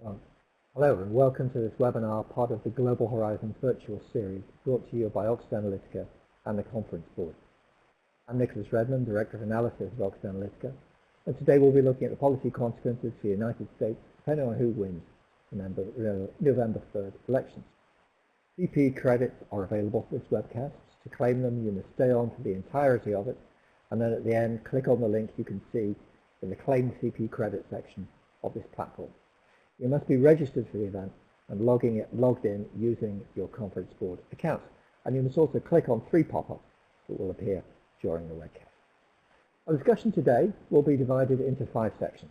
Well, hello and welcome to this webinar, part of the Global Horizons virtual series brought to you by Oxford Analytica and the Conference Board. I'm Nicholas Redmond, Director of Analysis at Oxford Analytica, and today we'll be looking at the policy consequences for the United States depending on who wins the November 3rd elections. CP credits are available for this webcast. To claim them, you must stay on for the entirety of it, and then at the end, click on the link you can see in the Claim CP Credit section of this platform. You must be registered for the event and logged in using your Conference Board account. And you must also click on 3 pop-ups that will appear during the webcast. Our discussion today will be divided into 5 sections.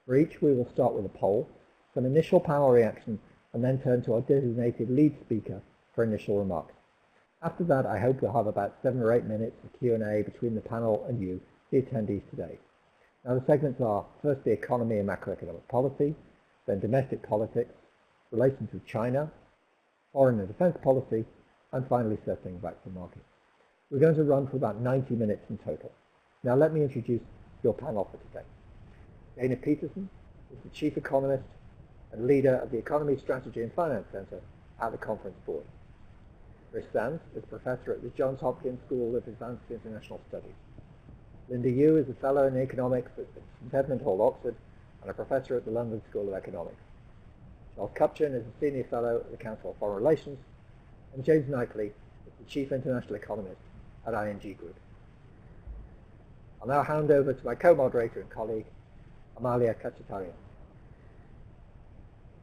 For each, we will start with a poll, some initial panel reaction, and then turn to our designated lead speaker for initial remarks. After that, I hope we'll have about 7 or 8 minutes of Q&A between the panel and you, the attendees today. Now, the segments are first the economy and macroeconomic policy, then domestic politics, relations with China, foreign and defense policy, and finally circling back to the market. We're going to run for about 90 minutes in total. Now let me introduce your panel for today. Dana Peterson is the Chief Economist and leader of the Economy, Strategy and Finance Center at the Conference Board. Chris Sands is Professor at the Johns Hopkins School of Advanced International Studies. Linda Yu is a Fellow in Economics at St Edmund Hall, Oxford, and a Professor at the London School of Economics. Charles Kupchan is a Senior Fellow at the Council of Foreign Relations, and James Knightley is the Chief International Economist at ING Group. I'll now hand over to my co-moderator and colleague, Amalia Kachataria.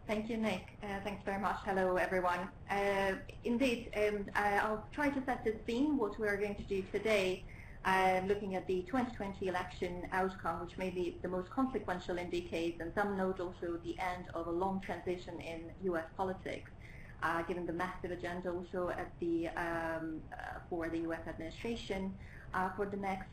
Thank you, Nick. Thanks very much. Hello, everyone. Indeed, I'll try to set the scene, what we're going to do today, looking at the 2020 election outcome, which may be the most consequential in decades, and some note also the end of a long transition in US politics, given the massive agenda also at the for the US administration for the next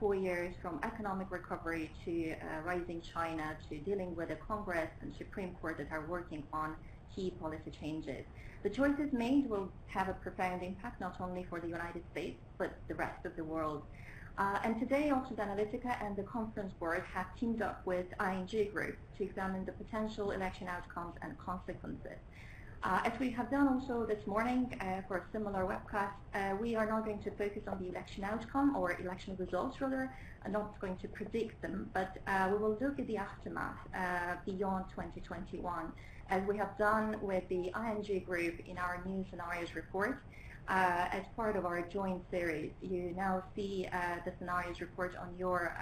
4 years, from economic recovery to rising China to dealing with the Congress and Supreme Court that are working on key policy changes. The choices made will have a profound impact not only for the United States, but the rest of the world. And today, Oxford Analytica and the Conference Board have teamed up with ING Group to examine the potential election outcomes and consequences. As we have done also this morning for a similar webcast, we are not going to focus on the election outcome or election results rather, and not going to predict them, but we will look at the aftermath beyond 2021, as we have done with the ING Group in our new scenarios report. As part of our joint series, you now see the scenarios report on your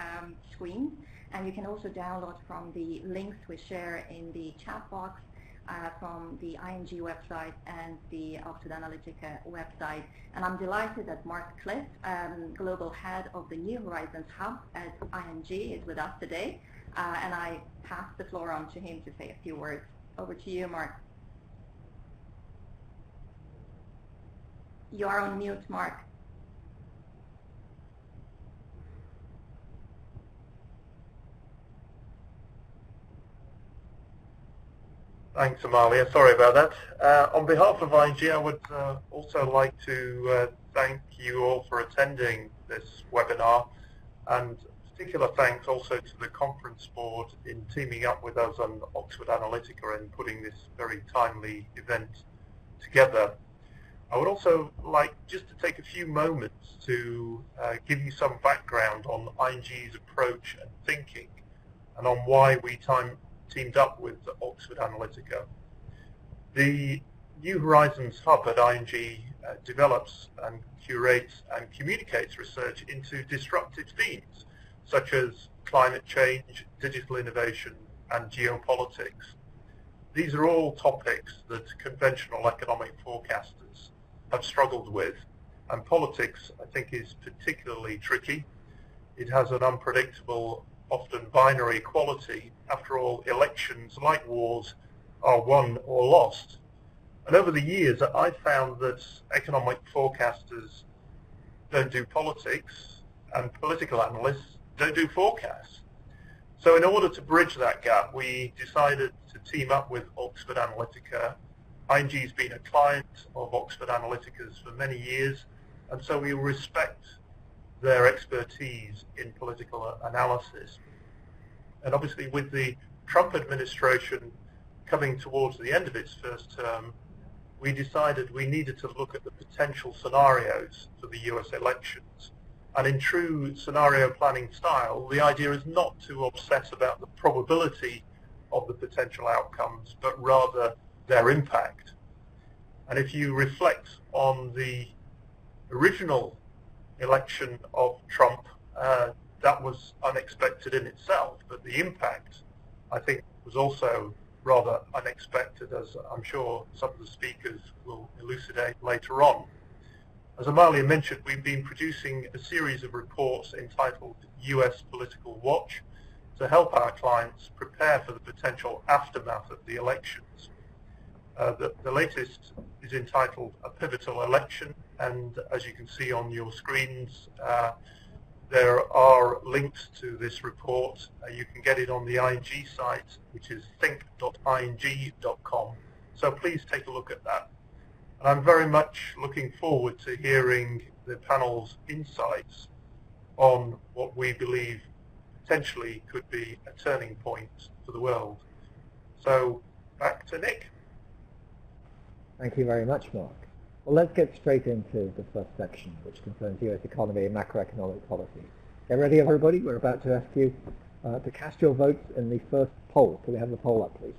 screen, and you can also download from the links we share in the chat box from the ING website and the Oxford Analytica website. And I'm delighted that Mark Cliff, Global Head of the New Horizons Hub at ING, is with us today, and I pass the floor on to him to say a few words. Over to you, Mark. You are on mute, Mark. Thanks, Amalia. Sorry about that. On behalf of ING, I would also like to thank you all for attending this webinar, and particular thanks also to the Conference Board in teaming up with us and Oxford Analytica in putting this very timely event together. I would also like just to take a few moments to give you some background on ING's approach and thinking, and on why we teamed up with Oxford Analytica. The New Horizons Hub at ING develops and curates and communicates research into disruptive themes such as climate change, digital innovation, and geopolitics. These are all topics that conventional economic forecasters have struggled with, and politics, I think, is particularly tricky. It has an unpredictable, often binary quality. After all, elections, like wars, are won or lost. And over the years, I've found that economic forecasters don't do politics, and political analysts don't do forecasts. So in order to bridge that gap, we decided to team up with Oxford Analytica. ING's been a client of Oxford Analytica's for many years, and so we respect their expertise in political analysis. And obviously with the Trump administration coming towards the end of its first term, we decided we needed to look at the potential scenarios for the US elections. And in true scenario planning style, the idea is not to obsess about the probability of the potential outcomes, but rather their impact. And if you reflect on the original election of Trump, that was unexpected in itself, but the impact, I think, was also rather unexpected, as I'm sure some of the speakers will elucidate later on. As Amalia mentioned, we've been producing a series of reports entitled US Political Watch to help our clients prepare for the potential aftermath of the elections. The latest is entitled A Pivotal Election, and as you can see on your screens, there are links to this report. You can get it on the ING site, which is think.ing.com. So please take a look at that. And I'm very much looking forward to hearing the panel's insights on what we believe potentially could be a turning point for the world. So back to Nick. Thank you very much, Mark. Well, let's get straight into the first section, which concerns US economy and macroeconomic policy. Get ready, everybody. We're about to ask you to cast your votes in the first poll. Can we have the poll up, please?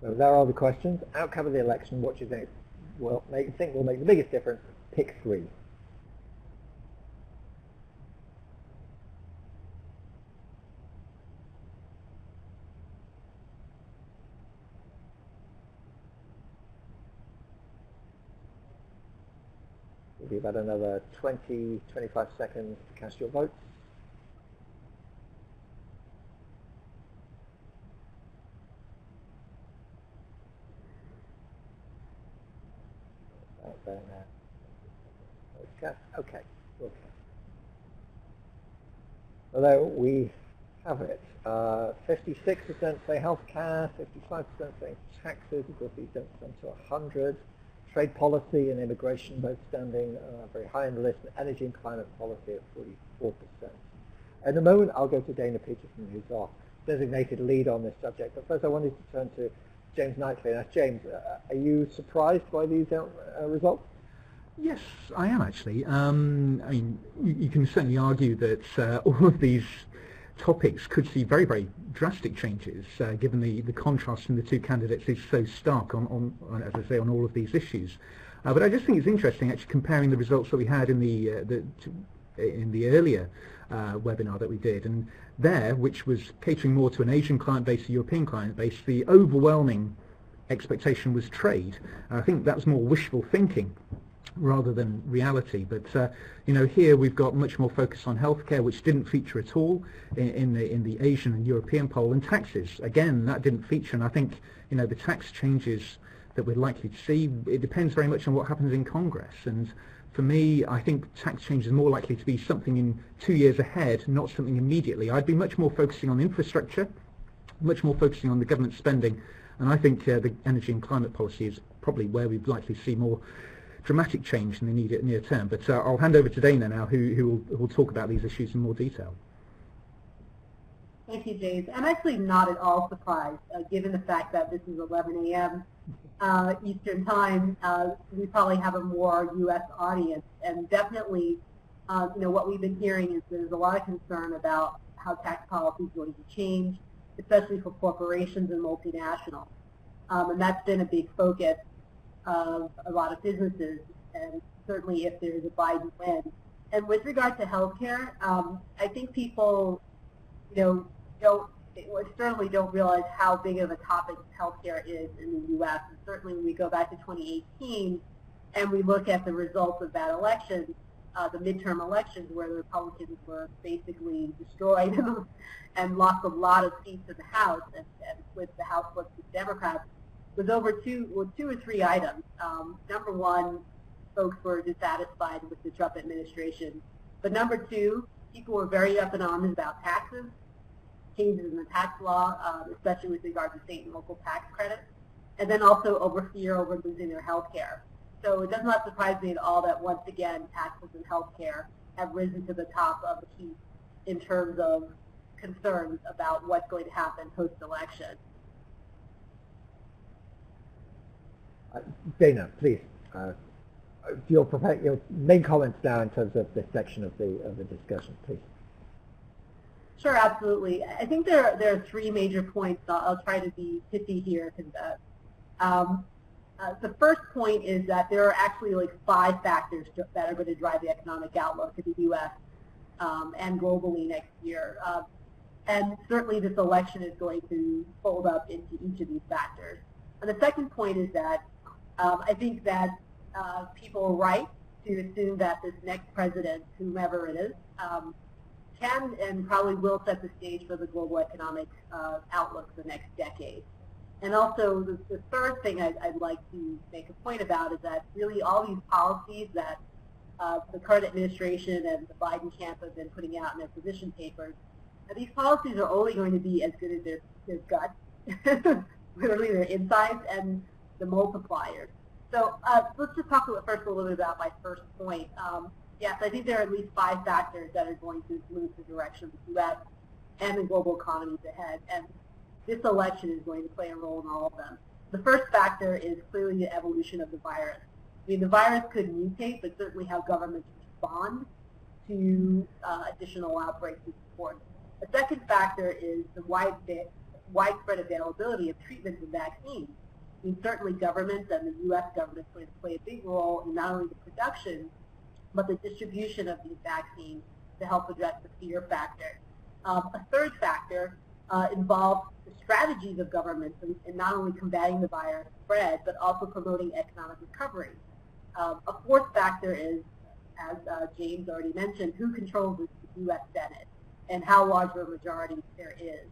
So there are the questions. Outcome of the election, what do you think will make the biggest difference? Pick 3. It'll be about another 20, 25 seconds to cast your votes. Okay. So there we have it. 56% say healthcare, 55% say taxes, of course these don't come to 100. Trade policy and immigration both standing very high on the list, and energy and climate policy at 44%. In a moment I'll go to Dana Peterson, who's our designated lead on this subject, but first I wanted to turn to James Knightley and ask James, are you surprised by these results? Yes, I am actually. I mean, you can certainly argue that all of these topics could see very, very drastic changes, given the contrast in the two candidates is so stark on, as I say, on all of these issues. But I just think it's interesting actually comparing the results that we had in the earlier webinar that we did, and there, which was catering more to an Asian client base, a European client base, the overwhelming expectation was trade. I think that was more wishful thinking rather than reality, but you know, here we've got much more focus on healthcare, which didn't feature at all in the Asian and European poll, and taxes, again, that didn't feature. And I think, you know, the tax changes that we're likely to see, it depends very much on what happens in Congress. And for me, I think tax change is more likely to be something in 2 years ahead, not something immediately. I'd be much more focusing on infrastructure, much more focusing on the government spending, and I think the energy and climate policy is probably where we'd likely see more dramatic change in the immediate near term. But I'll hand over to Dana now, who will talk about these issues in more detail. Thank you, James. I'm actually not at all surprised, given the fact that this is 11 a.m. Eastern Time. We probably have a more U.S. audience, and definitely, you know, what we've been hearing is there's a lot of concern about how tax policy is going to change, especially for corporations and multinationals, and that's been a big focus of a lot of businesses, and certainly if there's a Biden win. And with regard to healthcare, I think people, you know, certainly don't realize how big of a topic healthcare is in the U.S. And certainly when we go back to 2018 and we look at the results of that election, the midterm elections where the Republicans were basically destroyed and lost a lot of seats in the House, and with the House flipped to Democrats, was over two or three items. Number one, folks were dissatisfied with the Trump administration. But number two, people were very up in arms about taxes, changes in the tax law, especially with regard to state and local tax credits, and then also over fear over losing their health care. So it does not surprise me at all that once again taxes and health care have risen to the top of the heap in terms of concerns about what's going to happen post-election. Dana, please. Your main comments now in terms of this section of the discussion, please. Sure, absolutely. I think there are three major points. I'll try to be pithy here. The first point is that there are actually like 5 factors that are going to drive the economic outlook in the U.S. And globally next year. And certainly this election is going to fold up into each of these factors. And the second point is that I think that people are right to assume that this next president, whomever it is, can and probably will set the stage for the global economic outlook for the next decade. And also the third thing I'd like to make a point about is that really all these policies that the current administration and the Biden camp have been putting out in their position papers, these policies are only going to be as good as their guts, literally their insides and the multipliers. So let's just talk first a little bit about my first point. Yes, I think there are at least 5 factors that are going to influence the direction of the U.S. and the global economies ahead, and this election is going to play a role in all of them. The first factor is clearly the evolution of the virus. I mean, the virus could mutate, but certainly how governments respond to additional outbreaks is important. The second factor is the widespread availability of treatments and vaccines. I mean, certainly governments and the U.S. government is going to play a big role in not only the production, but the distribution of these vaccines to help address the fear factor. A third factor involves the strategies of governments in not only combating the virus spread, but also promoting economic recovery. A fourth factor is, as James already mentioned, who controls the U.S. Senate and how large of a majority there is.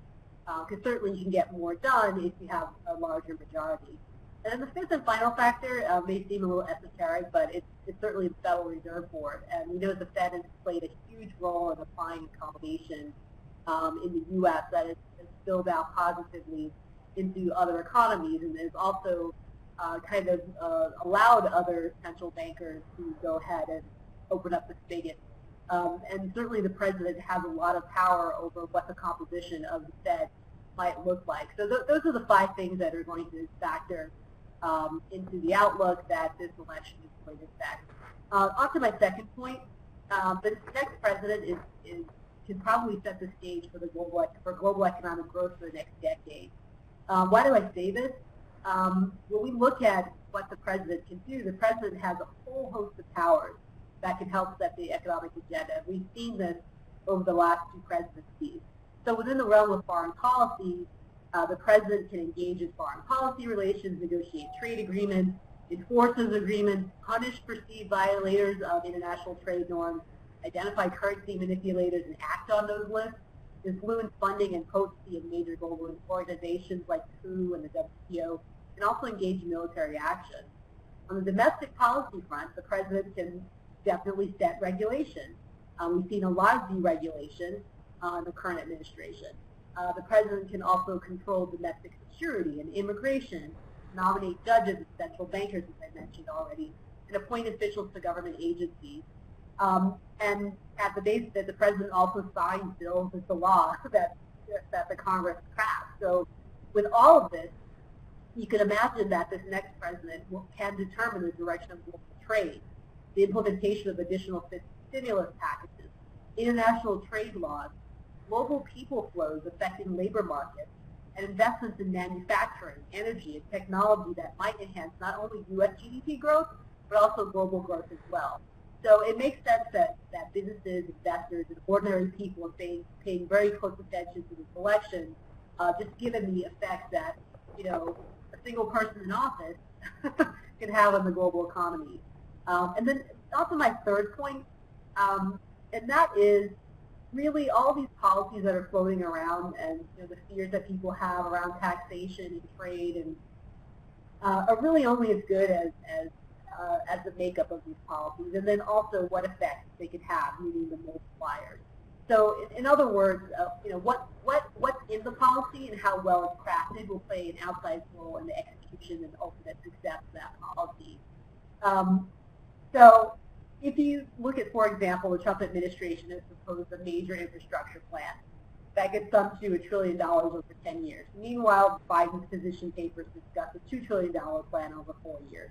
Because certainly you can get more done if you have a larger majority. And then the fifth and final factor may seem a little esoteric, but it's certainly the Federal Reserve Board. And we know the Fed has played a huge role in applying accommodation in the U.S. that has spilled out positively into other economies, and has also kind of allowed other central bankers to go ahead and open up the spigot. And certainly the president has a lot of power over what the composition of the Fed might look like. So those are the 5 things that are going to factor into the outlook that this election is going to affect. On to my second point, the next president can probably set the stage for global economic growth for the next decade. Why do I say this? When we look at what the president can do, the president has a whole host of powers that can help set the economic agenda. We've seen this over the last 2 presidencies. So within the realm of foreign policy, the president can engage in foreign policy relations, negotiate trade agreements, enforce those agreements, punish perceived violators of international trade norms, identify currency manipulators and act on those lists, influence funding and potency of major global organizations like the WHO and the WTO, and also engage in military action. On the domestic policy front, the president can definitely set regulation. We've seen a lot of deregulation in the current administration. The president can also control domestic security and immigration, nominate judges and central bankers, as I mentioned already, and appoint officials to government agencies. And at the base of it, the president also signs bills into law that the Congress passed. So with all of this, you can imagine that this next president can determine the direction of global trade, the implementation of additional stimulus packages, international trade laws, global people flows affecting labor markets, and investments in manufacturing, energy, and technology that might enhance not only U.S. GDP growth, but also global growth as well. So it makes sense that businesses, investors, and ordinary people are paying very close attention to this election, just given the effect that, a single person in office can have on the global economy. And then also my third point, and that is really all these policies that are floating around, and the fears that people have around taxation and trade, and are really only as good as the makeup of these policies, and then also what effects they could have, meaning the multipliers. So, in other words, what's in the policy and how well it's crafted will play an outsized role in the execution and ultimate success of that policy. So, if you look at, for example, the Trump administration has proposed a major infrastructure plan that gets summed to $1 trillion over 10 years. Meanwhile, Biden's position papers discuss a $2 trillion plan over 4 years.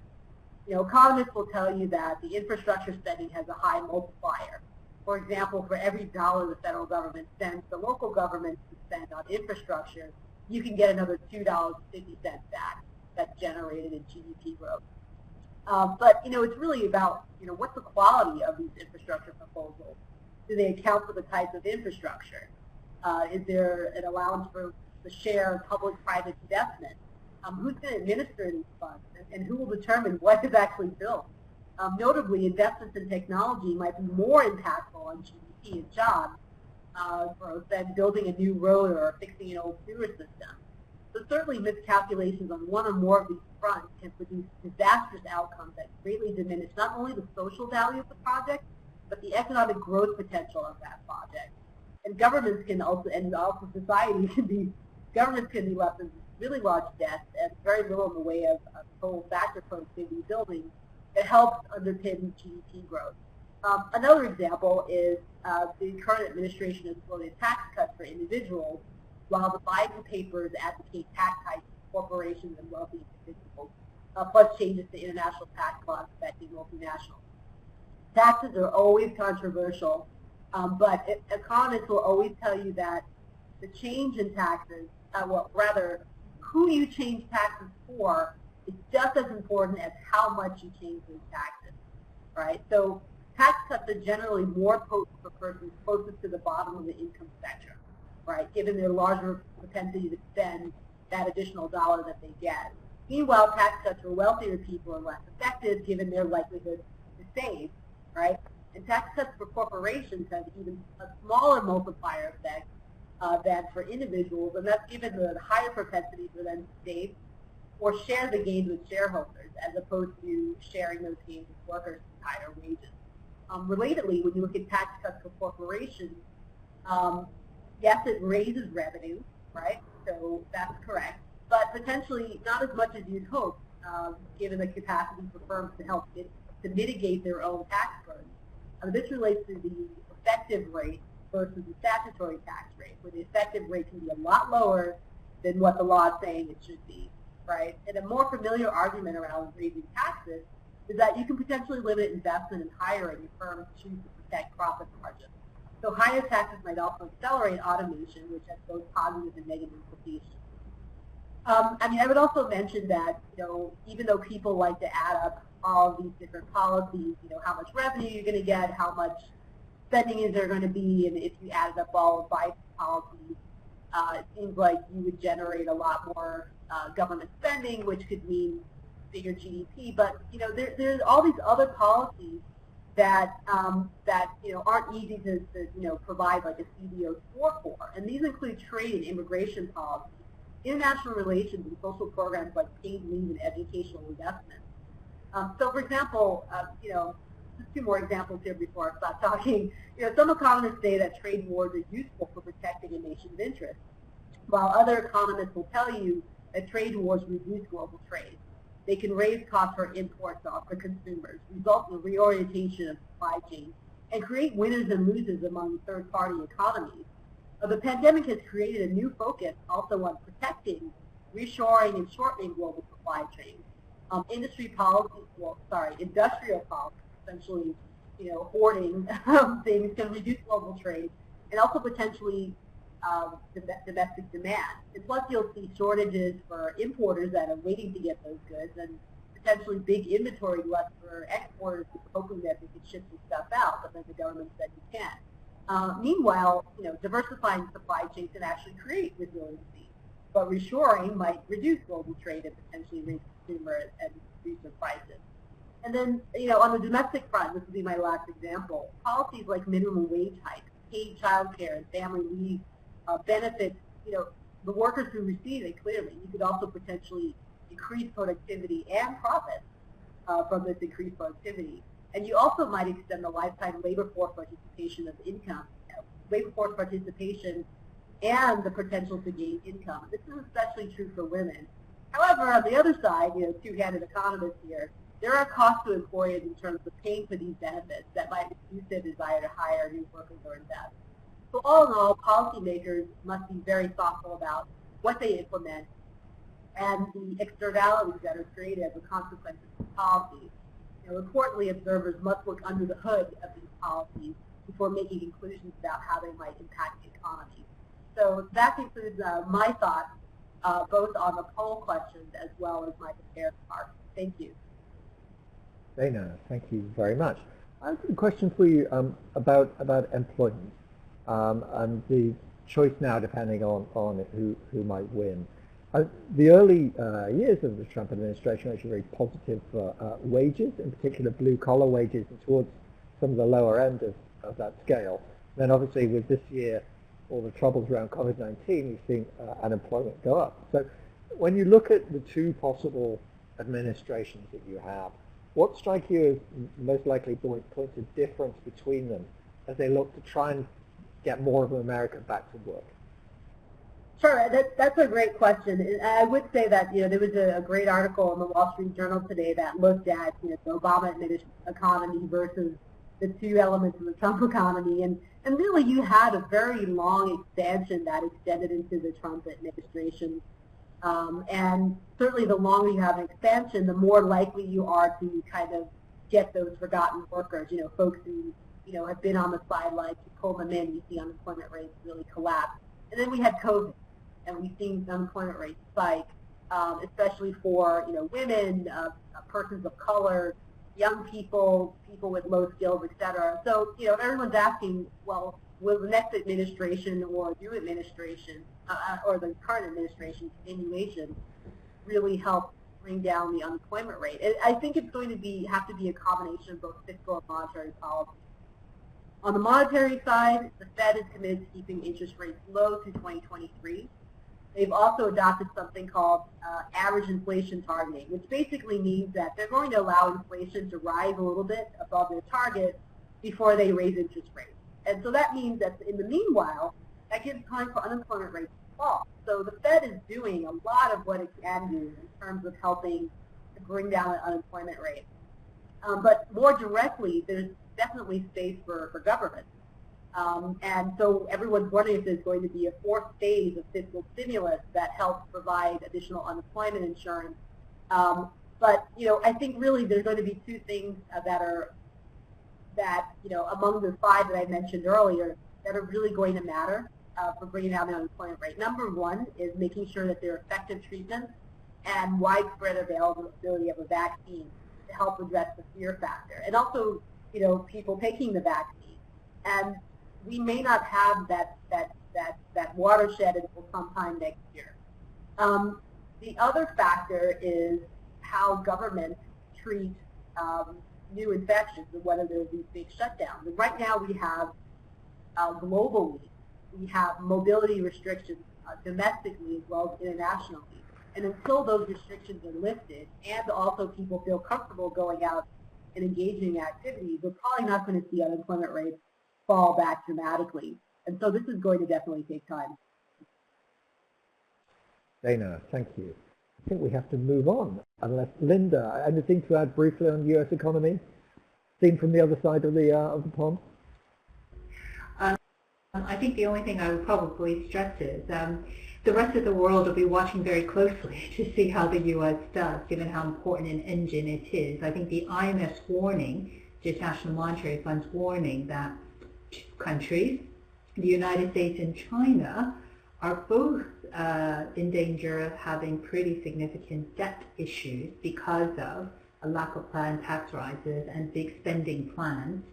You know, economists will tell you that the infrastructure spending has a high multiplier. For example, for every dollar the federal government sends the local governments to spend on infrastructure, you can get another $2.50 back that's generated in GDP growth. But, you know, it's really about, you know, what's the quality of these infrastructure proposals? Do they account for the type of infrastructure? Is there an allowance for the share of public-private investment? Who's going to administer these funds? And who will determine what is actually built? Notably, investments in technology might be more impactful on GDP and jobs growth than building a new road or fixing an old sewer system. So certainly miscalculations on one or more of these fronts can produce disastrous outcomes that greatly diminish not only the social value of the project, but the economic growth potential of that project. And governments can also, and also society can be, governments can be left with really large debts and very little in the way of total factor productivity building that helps underpin GDP growth. Another example is the current administration has floated tax cuts for individuals, while the Biden papers advocate tax hikes for corporations and wealthy individuals, plus changes to international tax laws affecting multinationals. Taxes are always controversial, but economists will always tell you that the change in taxes, well, rather, who you change taxes for is just as important as how much you change those taxes, right? So tax cuts are generally more potent for persons closest to the bottom of the income spectrum, right, given their larger propensity to spend that additional dollar that they get. Meanwhile, tax cuts for wealthier people are less effective given their likelihood to save, right? And tax cuts for corporations have even a smaller multiplier effect than for individuals, and that's given the higher propensity for them to save or share the gains with shareholders as opposed to sharing those gains with workers with higher wages. Relatedly, when you look at tax cuts for corporations, yes, it raises revenue, right? So that's correct, but potentially not as much as you'd hope, given the capacity for firms to help to mitigate their own tax burden. This relates to the effective rate versus the statutory tax rate, where the effective rate can be a lot lower than what the law is saying it should be, right? And a more familiar argument around raising taxes is that you can potentially limit investment and hiring if firms choose to protect profit margins. So higher taxes might also accelerate automation, which has both positive and negative implications. I mean, I would also mention that, you know, even though people like to add up all of these different policies, you know, how much revenue you're going to get, how much spending is there going to be, and if you added up all of Biden's policies, it seems like you would generate a lot more government spending, which could mean bigger GDP. But, you know, there's all these other policies that you know, aren't easy to you know, provide like a CBO score for, and these include trade and immigration policy, international relations, and social programs like paid leave and educational investments. So, for example, you know, just two more examples here before I stop talking. You know, some economists say that trade wars are useful for protecting a nation's interests, while other economists will tell you that trade wars reduce global trade. They can raise costs for imports for consumers, result in reorientation of supply chains, and create winners and losers among third-party economies. The pandemic has created a new focus also on protecting, reshoring, and shortening global supply chains. Industrial policy, essentially, you know, hoarding things can reduce global trade and also potentially domestic demand. And plus, you'll see shortages for importers that are waiting to get those goods, and potentially big inventory left for exporters hoping that they could ship some stuff out, but then the government said you can't. Meanwhile, you know, diversifying supply chains can actually create resiliency, but reshoring might reduce global trade and potentially raise consumer and producer prices. And then, you know, on the domestic front, this would be my last example, policies like minimum wage hikes, paid child care, and family leave benefits, you know, the workers who receive it clearly. You could also potentially increase productivity and profits from this increased productivity. And you also might extend the lifetime labor force participation of income, labor force participation and the potential to gain income. This is especially true for women. However, on the other side, you know, two-handed economists here, there are costs to employers in terms of paying for these benefits that might reduce their desire to hire new workers or invest. So all in all, policymakers must be very thoughtful about what they implement and the externalities that are created as a consequence of these policies. Importantly, observers must look under the hood of these policies before making conclusions about how they might impact the economy. So that concludes my thoughts, both on the poll questions as well as my prepared remarks. Thank you. Dana, thank you very much. I have a question for you about employment and the choice now depending on who might win. The early years of the Trump administration were actually very positive for wages, in particular blue-collar wages, and towards some of the lower end of that scale. Then obviously with this year, all the troubles around COVID-19, we've seen unemployment go up. So when you look at the two possible administrations that you have, what strikes you as most likely points of difference between them as they look to try and get more of America back to work? Sure, that's a great question. I would say that there was a great article in the Wall Street Journal today that looked at the Obama administration economy versus the two elements of the Trump economy, and really you had a very long expansion that extended into the Trump administration. And certainly the longer you have an expansion, the more likely you are to kind of get those forgotten workers, folks who, have been on the sidelines. You pull them in, you see unemployment rates really collapse. And then we had COVID, and we've seen unemployment rates spike, especially for, women, persons of color, young people, people with low skills, et cetera. So, everyone's asking, well, will the next administration or new administration or the current administration continuation really help bring down the unemployment rate? I think it's going to have to be a combination of both fiscal and monetary policy. On the monetary side, the Fed is committed to keeping interest rates low through 2023. They've also adopted something called average inflation targeting, which basically means that they're going to allow inflation to rise a little bit above their target before they raise interest rates. And so that means that in the meanwhile, that gives time for unemployment rates to fall. So the Fed is doing a lot of what it can do in terms of helping to bring down the unemployment rate. But more directly, there's definitely space for government. And so everyone's wondering if there's going to be a fourth phase of fiscal stimulus that helps provide additional unemployment insurance. But I think really there's going to be two things that among the five that I mentioned earlier that are really going to matter for bringing down the unemployment rate. Number one is making sure that there are effective treatments and widespread availability of a vaccine to help address the fear factor, and also people taking the vaccine. And we may not have that watershed until sometime next year. The other factor is how governments treat new infections and whether there will be big shutdowns. And right now we have globally, we have mobility restrictions domestically as well as internationally. And until those restrictions are lifted and also people feel comfortable going out and engaging in activities, we're probably not going to see unemployment rates fall back dramatically. And so this is going to definitely take time. Dana, thank you. I think we have to move on, unless Linda, anything to add briefly on the U.S. economy, seen from the other side of the pond? I think the only thing I would probably stress is the rest of the world will be watching very closely to see how the U.S. does, given how important an engine it is. I think the IMF's warning, the International Monetary Fund's warning that countries, the United States and China, are both in danger of having pretty significant debt issues because of a lack of planned tax rises and big spending plans,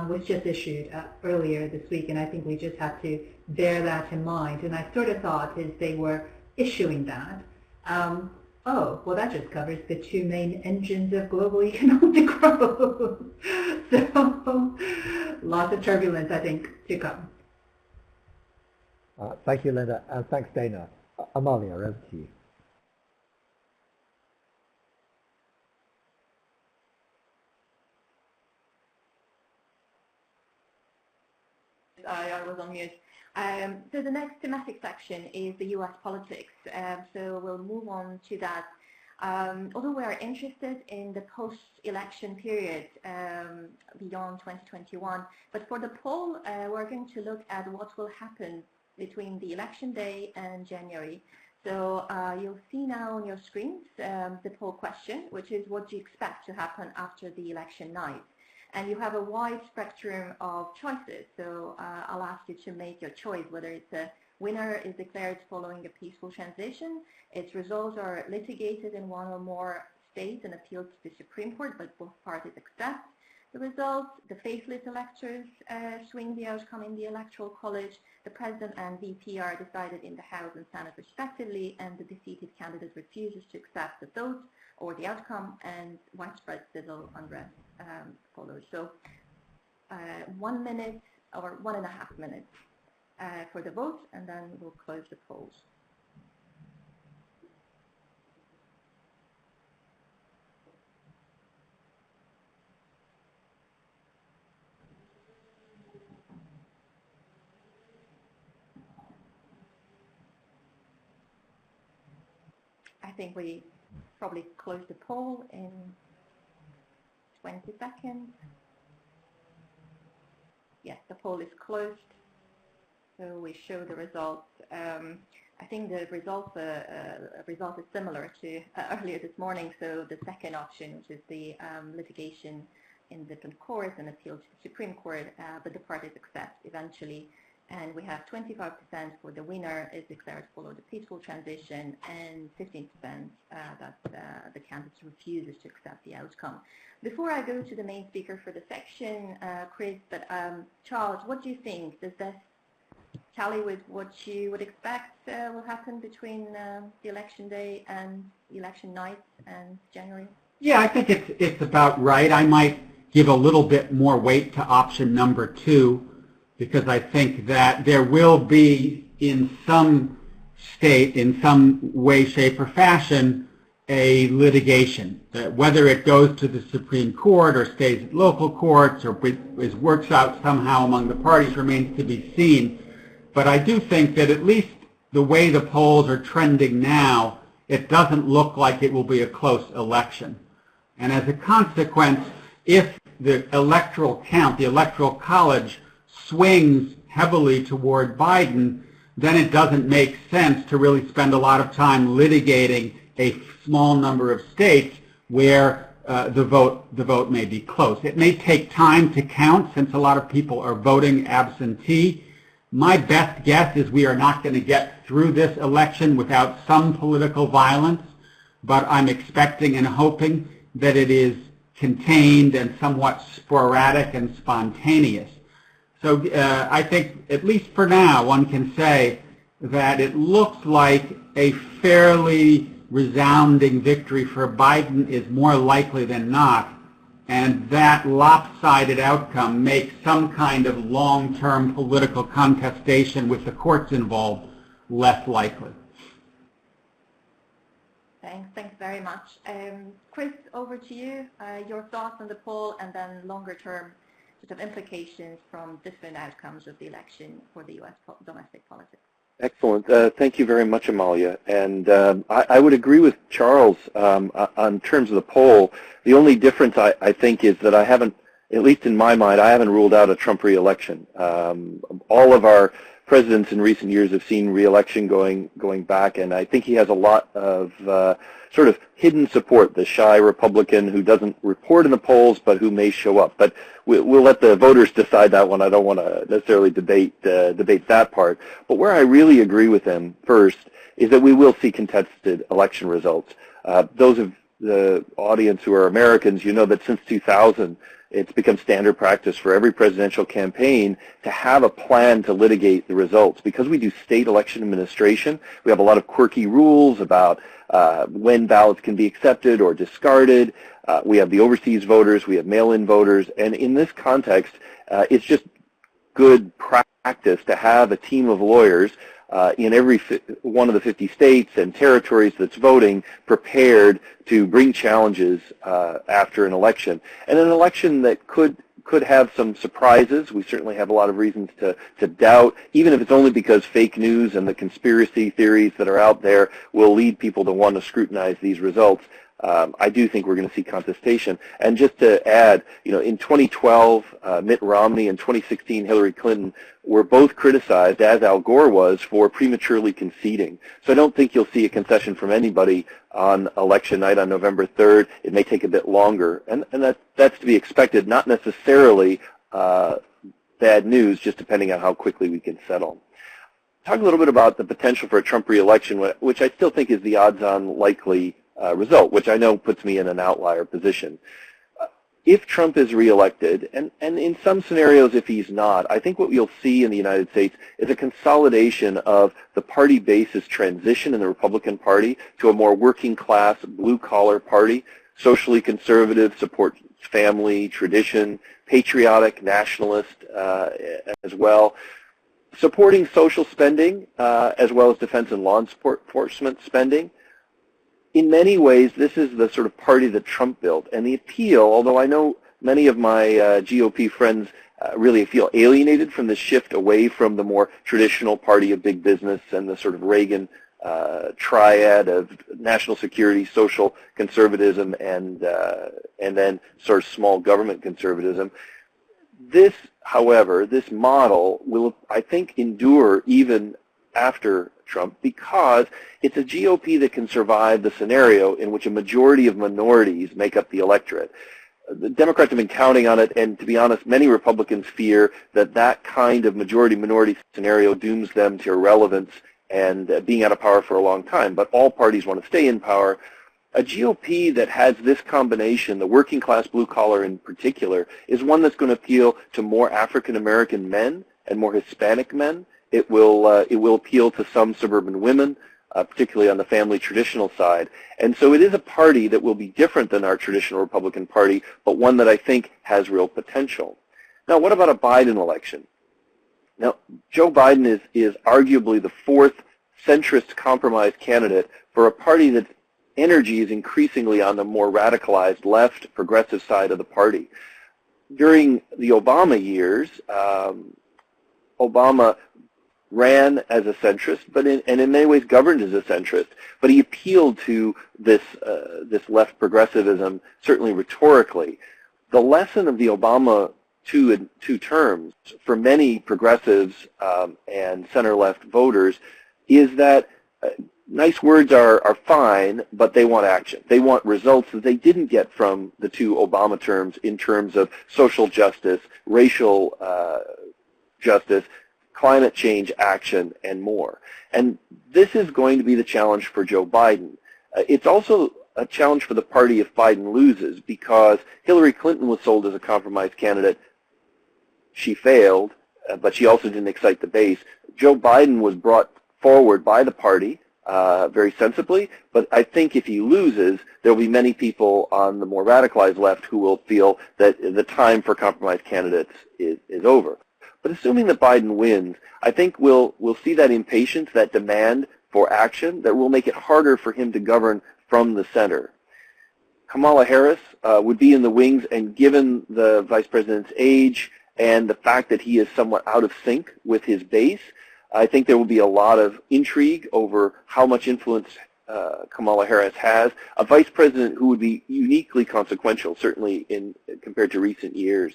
was just issued earlier this week, and I think we just have to bear that in mind. And I sort of thought as they were issuing that, oh, well, that just covers the two main engines of global economic growth. So lots of turbulence, I think, to come. Thank you, Linda, and thanks, Dana. Amalia, over to you. I was on mute. So the next thematic section is the U.S. politics. So we'll move on to that. although we are interested in the post-election period beyond 2021, but for the poll, we're going to look at what will happen between the election day and January. So you'll see now on your screens the poll question, which is what do you expect to happen after the election night? And you have a wide spectrum of choices. So I'll ask you to make your choice, whether it's a winner is declared following a peaceful transition, its results are litigated in one or more states and appealed to the Supreme Court, but both parties accept the results, the faithless electors swing the outcome in the Electoral College, the President and VP are decided in the House and Senate respectively, and the defeated candidate refuses to accept the vote or the outcome, and widespread civil unrest follows. So 1 minute or 1.5 minutes for the vote, and then we'll close the polls. I think we probably close the poll in 20 seconds. Yes, the poll is closed. So we show the results. I think the results result is similar to earlier this morning. So the second option, which is the litigation in different courts and appeal to the Supreme Court, but the parties accept eventually. And we have 25% for the winner is declared follow the peaceful transition, and 15% that the candidate refuses to accept the outcome. Before I go to the main speaker for the section, Chris, but Charles, what do you think? Does this tally with what you would expect will happen between the election day and election night and January? Yeah, I think it's about right. I might give a little bit more weight to option number 2, because I think that there will be in some state, in some way, shape, or fashion, a litigation. Whether it goes to the Supreme Court or stays at local courts or works out somehow among the parties remains to be seen. But I do think that at least the way the polls are trending now, it doesn't look like it will be a close election. And as a consequence, if the electoral count, the Electoral College, swings heavily toward Biden, then it doesn't make sense to really spend a lot of time litigating a small number of states where the vote may be close. It may take time to count since a lot of people are voting absentee. My best guess is we are not going to get through this election without some political violence, but I'm expecting and hoping that it is contained and somewhat sporadic and spontaneous. So I think, at least for now, one can say that it looks like a fairly resounding victory for Biden is more likely than not, and that lopsided outcome makes some kind of long-term political contestation with the courts involved less likely. Thanks very much. Chris, over to you. Your thoughts on the poll and then longer-term sort of implications from different outcomes of the election for the U.S. domestic politics. Excellent. Thank you very much, Amalia. And I would agree with Charles on terms of the poll. The only difference, I think, is that I haven't, at least in my mind, I haven't ruled out a Trump re-election. All of our presidents in recent years have seen re-election going back, and I think he has a lot of sort of hidden support, the shy Republican who doesn't report in the polls but who may show up. But we'll let the voters decide that one. I don't want to necessarily debate that part. But where I really agree with him first is that we will see contested election results. Those of the audience who are Americans, you know that since 2000, it's become standard practice for every presidential campaign to have a plan to litigate the results. Because we do state election administration, we have a lot of quirky rules about when ballots can be accepted or discarded. We have the overseas voters, we have mail-in voters, and in this context, it's just good practice to have a team of lawyers in every one of the 50 states and territories that's voting prepared to bring challenges after an election. And an election that could could have some surprises. We certainly have a lot of reasons to doubt, even if it's only because fake news and the conspiracy theories that are out there will lead people to want to scrutinize these results. I do think we're going to see contestation. And just to add, in 2012, Mitt Romney and 2016, Hillary Clinton were both criticized, as Al Gore was, for prematurely conceding. So I don't think you'll see a concession from anybody on election night on November 3rd. It may take a bit longer, and that's to be expected, not necessarily bad news, just depending on how quickly we can settle. Talk a little bit about the potential for a Trump re-election, which I still think is the odds-on likely result, which I know puts me in an outlier position. If Trump is reelected, and in some scenarios if he's not, I think what you'll see in the United States is a consolidation of the party base's transition in the Republican Party to a more working class, blue-collar party, socially conservative, supports family, tradition, patriotic, nationalist as well, supporting social spending as well as defense and law enforcement spending. In many ways, this is the sort of party that Trump built. And the appeal, although I know many of my GOP friends really feel alienated from the shift away from the more traditional party of big business and the sort of Reagan triad of national security, social conservatism, and then sort of small government conservatism. This, however, this model will, I think, endure even after Trump, because it's a GOP that can survive the scenario in which a majority of minorities make up the electorate. The Democrats have been counting on it, and to be honest, many Republicans fear that that kind of majority-minority scenario dooms them to irrelevance and being out of power for a long time. But all parties want to stay in power. A GOP that has this combination, the working class blue collar in particular, is one that's going to appeal to more African American men and more Hispanic men. It will appeal to some suburban women, particularly on the family traditional side. And so it is a party that will be different than our traditional Republican Party, but one that I think has real potential. Now, what about a Biden election? Now, Joe Biden is arguably the fourth centrist compromise candidate for a party that's energy is increasingly on the more radicalized left, progressive side of the party. During the Obama years, Obama ran as a centrist, and in many ways governed as a centrist. But he appealed to this left progressivism, certainly rhetorically. The lesson of the Obama two terms for many progressives and center-left voters is that nice words are fine, but they want action. They want results that they didn't get from the two Obama terms in terms of social justice, racial justice, climate change action, and more. And this is going to be the challenge for Joe Biden. It's also a challenge for the party if Biden loses, because Hillary Clinton was sold as a compromise candidate. She failed, but she also didn't excite the base. Joe Biden was brought forward by the party very sensibly, but I think if he loses, there will be many people on the more radicalized left who will feel that the time for compromise candidates is over. But assuming that Biden wins, I think we'll see that impatience, that demand for action that will make it harder for him to govern from the center. Kamala Harris would be in the wings, and given the vice president's age and the fact that he is somewhat out of sync with his base, I think there will be a lot of intrigue over how much influence Kamala Harris has, a vice president who would be uniquely consequential, certainly compared to recent years.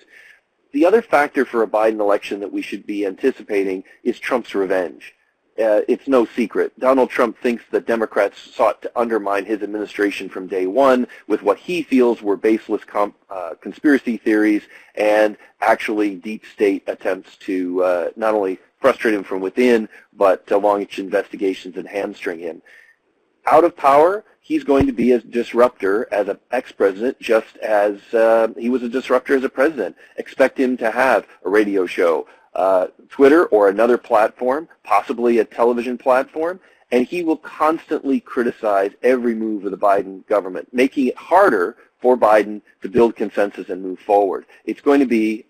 The other factor for a Biden election that we should be anticipating is Trump's revenge. It's no secret. Donald Trump thinks that Democrats sought to undermine his administration from day one with what he feels were baseless conspiracy theories and actually deep state attempts to not only frustrate him from within, but to launch investigations and hamstring him. Out of power, he's going to be a disruptor as an ex-president, just as he was a disruptor as a president. Expect him to have a radio show, Twitter or another platform, possibly a television platform, and he will constantly criticize every move of the Biden government, making it harder for Biden to build consensus and move forward. It's going to be,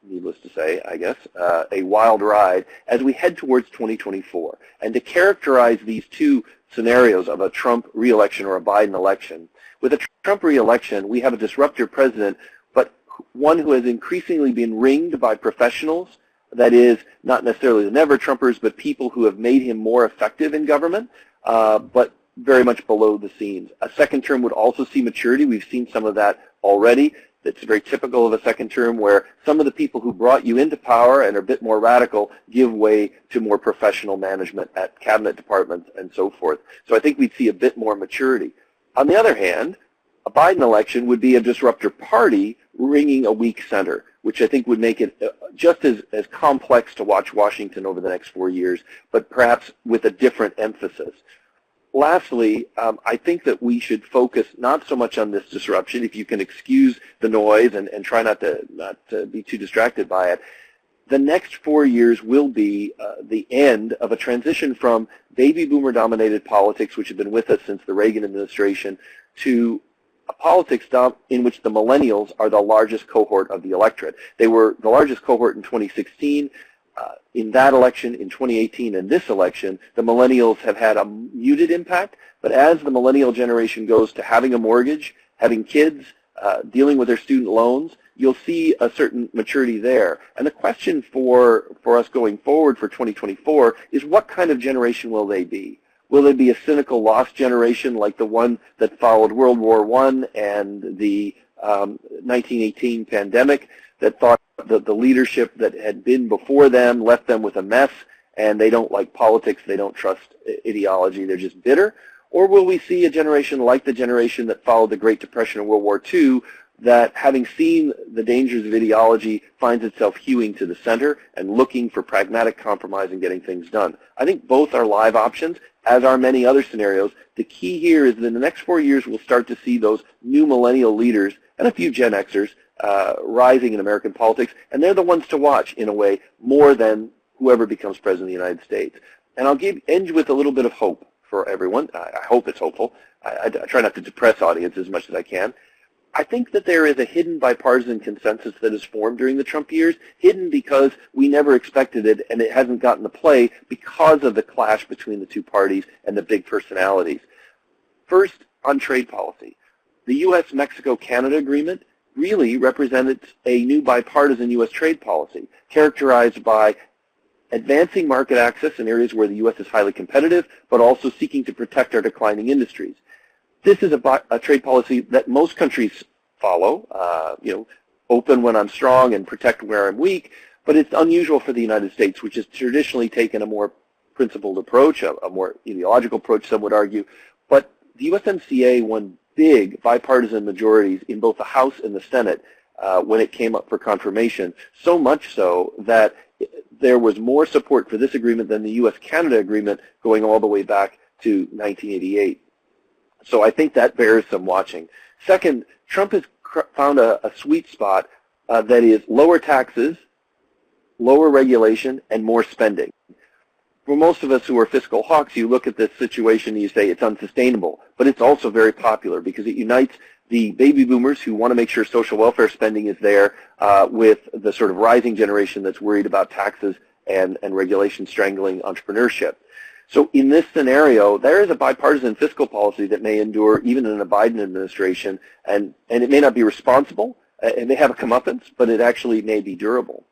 needless to say, I guess, a wild ride as we head towards 2024. And to characterize these two scenarios of a Trump re-election or a Biden election, with a Trump re-election, we have a disruptor president, but one who has increasingly been ringed by professionals, that is, not necessarily the never-Trumpers, but people who have made him more effective in government, but very much below the scenes. A second term would also see maturity. We've seen some of that already. It's very typical of a second term where some of the people who brought you into power and are a bit more radical give way to more professional management at cabinet departments and so forth. So I think we'd see a bit more maturity. On the other hand, a Biden election would be a disruptor party ringing a weak center, which I think would make it just as complex to watch Washington over the next 4 years, but perhaps with a different emphasis. Lastly, I think that we should focus not so much on this disruption, if you can excuse the noise and try not to be too distracted by it. The next 4 years will be the end of a transition from baby boomer dominated politics, which have been with us since the Reagan administration, to a politics in which the millennials are the largest cohort of the electorate. They were the largest cohort in 2016. In that election, in 2018, and this election, the millennials have had a muted impact, but as the millennial generation goes to having a mortgage, having kids, dealing with their student loans, you'll see a certain maturity there. And the question for us going forward for 2024 is what kind of generation will they be? Will they be a cynical lost generation like the one that followed World War I and the 1918 pandemic, that thought that the leadership that had been before them left them with a mess and they don't like politics, they don't trust ideology, they're just bitter? Or will we see a generation like the generation that followed the Great Depression and World War II that, having seen the dangers of ideology, finds itself hewing to the center and looking for pragmatic compromise and getting things done? I think both are live options, as are many other scenarios. The key here is that in the next 4 years we'll start to see those new millennial leaders and a few Gen Xers rising in American politics, and they're the ones to watch in a way more than whoever becomes president of the United States. And I'll end with a little bit of hope for everyone. I hope it's hopeful. I try not to depress audiences as much as I can. I think that there is a hidden bipartisan consensus that is formed during the Trump years, hidden because we never expected it and it hasn't gotten to play because of the clash between the two parties and the big personalities. First, on trade policy. The U.S.-Mexico-Canada agreement really represented a new bipartisan U.S. trade policy characterized by advancing market access in areas where the U.S. is highly competitive, but also seeking to protect our declining industries. This is a trade policy that most countries follow, open when I'm strong and protect where I'm weak, but it's unusual for the United States, which has traditionally taken a more principled approach, a more ideological approach, some would argue. But the USMCA won big bipartisan majorities in both the House and the Senate when it came up for confirmation, so much so that there was more support for this agreement than the U.S.-Canada agreement going all the way back to 1988. So I think that bears some watching. Second, Trump has found a sweet spot that is lower taxes, lower regulation, and more spending. For most of us who are fiscal hawks, you look at this situation and you say it's unsustainable, but it's also very popular because it unites the baby boomers who want to make sure social welfare spending is there with the sort of rising generation that's worried about taxes and regulation strangling entrepreneurship. So in this scenario, there is a bipartisan fiscal policy that may endure even in a Biden administration, and it may not be responsible, it may have a comeuppance, but it actually may be durable.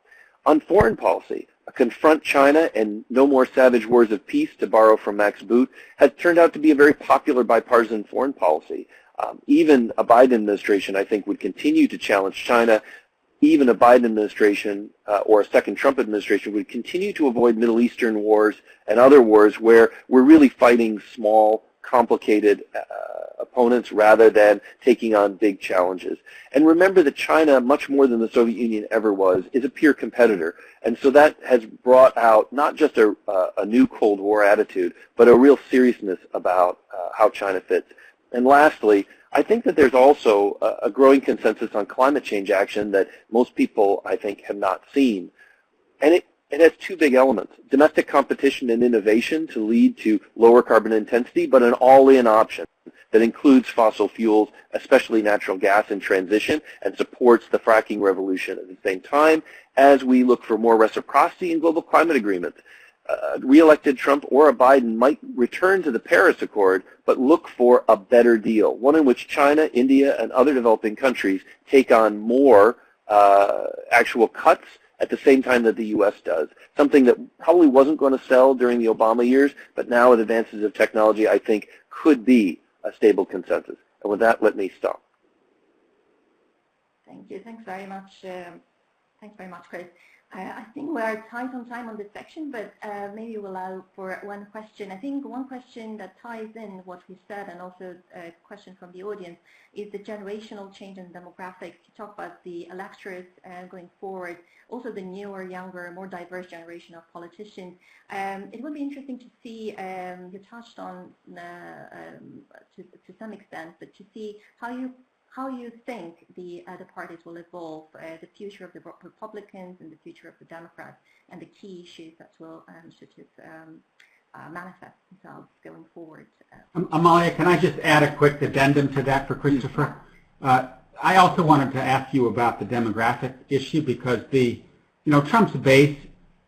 On foreign policy, a confront China and no more savage wars of peace, to borrow from Max Boot, has turned out to be a very popular bipartisan foreign policy. Even a Biden administration, I think, would continue to challenge China. Even a Biden administration or a second Trump administration would continue to avoid Middle Eastern wars and other wars where we're really fighting small, complicated opponents rather than taking on big challenges. And remember that China, much more than the Soviet Union ever was, is a peer competitor. And so that has brought out not just a new Cold War attitude, but a real seriousness about how China fits. And lastly, I think that there's also a growing consensus on climate change action that most people, I think, have not seen. And it has two big elements: domestic competition and innovation to lead to lower carbon intensity, but an all-in option that includes fossil fuels, especially natural gas in transition, and supports the fracking revolution at the same time as we look for more reciprocity in global climate agreements. Re-elected Trump or a Biden might return to the Paris Accord, but look for a better deal, one in which China, India, and other developing countries take on more actual cuts at the same time that the U.S. does, something that probably wasn't going to sell during the Obama years, but now with advances of technology, I think could be a stable consensus. And with that, let me stop. Thank you. Thanks very much. Thanks very much, Chris. I think we are tight on time on this section, but maybe we'll allow for one question. I think one question that ties in what we said, and also a question from the audience, is the generational change in demographics. You talk about the electorate going forward, also the newer, younger, more diverse generation of politicians. It would be interesting to see, you touched on to some extent, but to see how you think the parties will evolve, the future of the Republicans and the future of the Democrats, and the key issues that will manifest themselves going forward. Amalia, can I just add a quick addendum to that for Christopher? I also wanted to ask you about the demographic issue, because Trump's base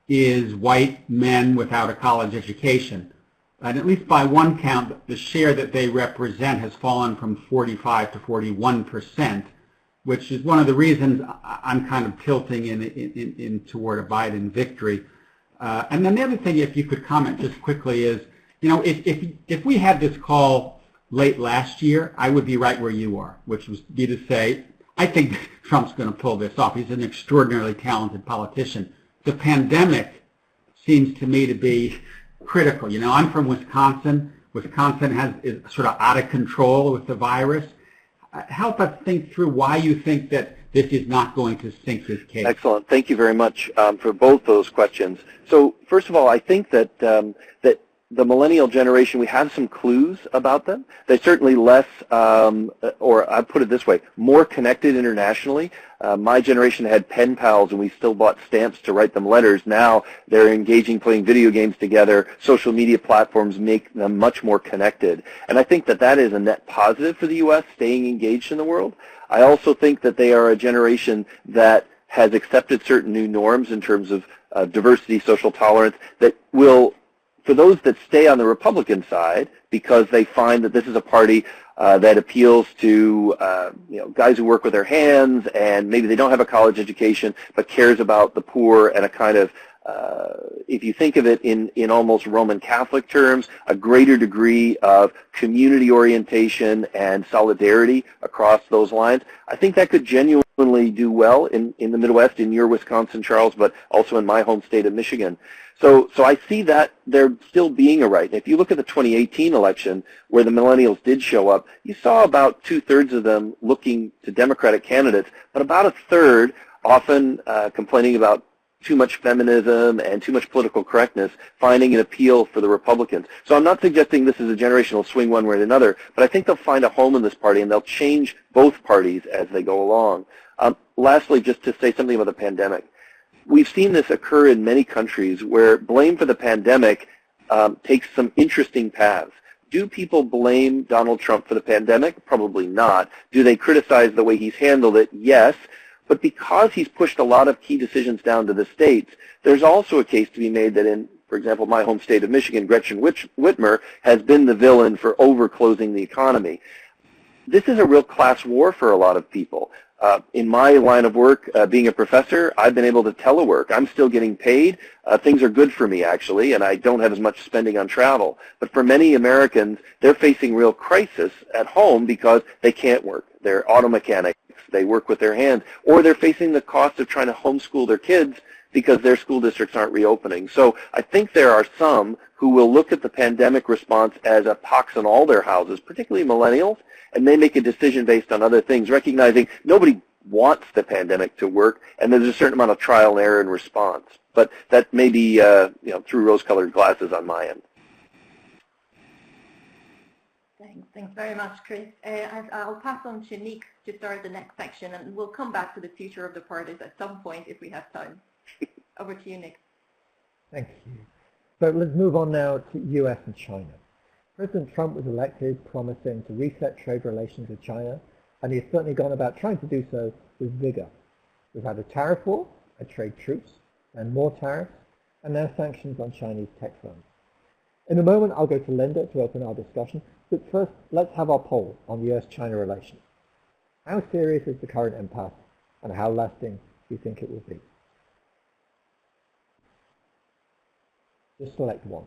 is white men without a college education. And at least by one count, the share that they represent has fallen from 45 to 41%, which is one of the reasons I'm kind of tilting in toward a Biden victory. And then the other thing, if you could comment just quickly, is, if we had this call late last year, I would be right where you are, which would be to say, I think Trump's going to pull this off. He's an extraordinarily talented politician. The pandemic seems to me to be critical. I'm from Wisconsin. Wisconsin is sort of out of control with the virus. Help us think through why you think that this is not going to sink this case. Excellent. Thank you very much for both those questions. So first of all, I think that that the millennial generation, we have some clues about them. They're certainly less, or I put it this way, more connected internationally. My generation had pen pals and we still bought stamps to write them letters. Now they're engaging, playing video games together. Social media platforms make them much more connected. And I think that that is a net positive for the U.S., staying engaged in the world. I also think that they are a generation that has accepted certain new norms in terms of diversity, social tolerance, that will, for those that stay on the Republican side, because they find that this is a party that appeals to guys who work with their hands, and maybe they don't have a college education, but cares about the poor, and a kind of, if you think of it in almost Roman Catholic terms, a greater degree of community orientation and solidarity across those lines. I think that could genuinely do well in the Midwest, in your Wisconsin, Charles, but also in my home state of Michigan. So I see that there still being a right. If you look at the 2018 election, where the millennials did show up, you saw about 2/3 of them looking to Democratic candidates, but about a third often complaining about too much feminism and too much political correctness, finding an appeal for the Republicans. So I'm not suggesting this is a generational swing one way or another, but I think they'll find a home in this party, and they'll change both parties as they go along. Lastly, just to say something about the pandemic. We've seen this occur in many countries where blame for the pandemic takes some interesting paths. Do people blame Donald Trump for the pandemic? Probably not. Do they criticize the way he's handled it? Yes. But because he's pushed a lot of key decisions down to the states, there's also a case to be made that in, for example, my home state of Michigan, Gretchen Whitmer has been the villain for over-closing the economy. This is a real class war for a lot of people. In my line of work, being a professor, I've been able to telework. I'm still getting paid. Things are good for me, actually, and I don't have as much spending on travel. But for many Americans, they're facing real crisis at home because they can't work. They're auto mechanics. They work with their hands. Or they're facing the cost of trying to homeschool their kids because their school districts aren't reopening. So I think there are some who will look at the pandemic response as a pox on all their houses, particularly millennials, and they make a decision based on other things, recognizing nobody wants the pandemic to work, and there's a certain amount of trial and error in response. But that may be through rose-colored glasses on my end. Thanks very much, Chris. I'll pass on to Nick to start the next section, and we'll come back to the future of the parties at some point if we have time. Over to you, Nick. Thank you. So let's move on now to US and China. President Trump was elected promising to reset trade relations with China, and he has certainly gone about trying to do so with vigor. We've had a tariff war, a trade truce, and more tariffs, and now sanctions on Chinese tech firms. In a moment, I'll go to Linda to open our discussion, but first, let's have our poll on US-China relations. How serious is the current impasse, and how lasting you think it will be. Just select one.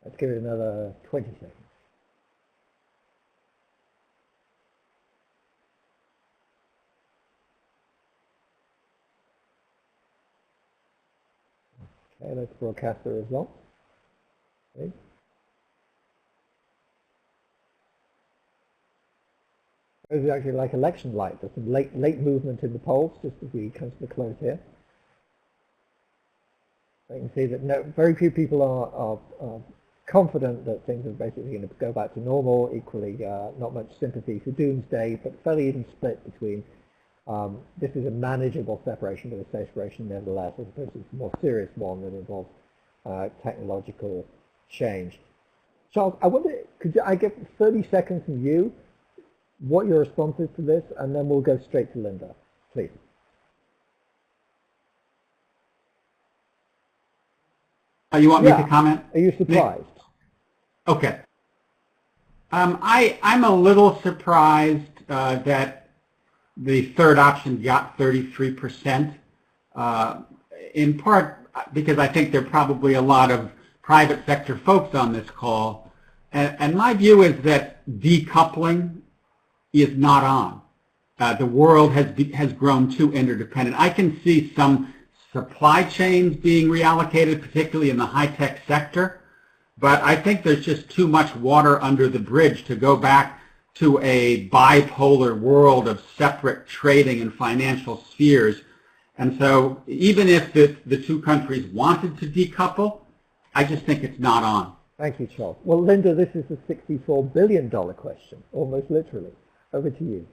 Let's give it another 20 seconds. Okay, let's broadcast the results. Okay. This is actually like election light. There's some late movement in the polls just as we come to the close here. So you can see that very few people are confident that things are basically going to go back to normal. Equally, not much sympathy for doomsday, but fairly even split between this is a manageable separation, but a separation nevertheless, as opposed to a more serious one that involves technological change. Charles, I wonder, could I get 30 seconds from you, what your response is to this, and then we'll go straight to Linda, please. You want me to comment? Are you surprised? Okay. I'm a little surprised that the third option got 33%, in part because I think there are probably a lot of private sector folks on this call, and my view is that decoupling is not on. The world has grown too interdependent. I can see some supply chains being reallocated, particularly in the high-tech sector, but I think there's just too much water under the bridge to go back to a bipolar world of separate trading and financial spheres. And so even if the two countries wanted to decouple, I just think it's not on. Thank you, Charles. Well, Linda, this is a $64 billion question, almost literally. Over to you.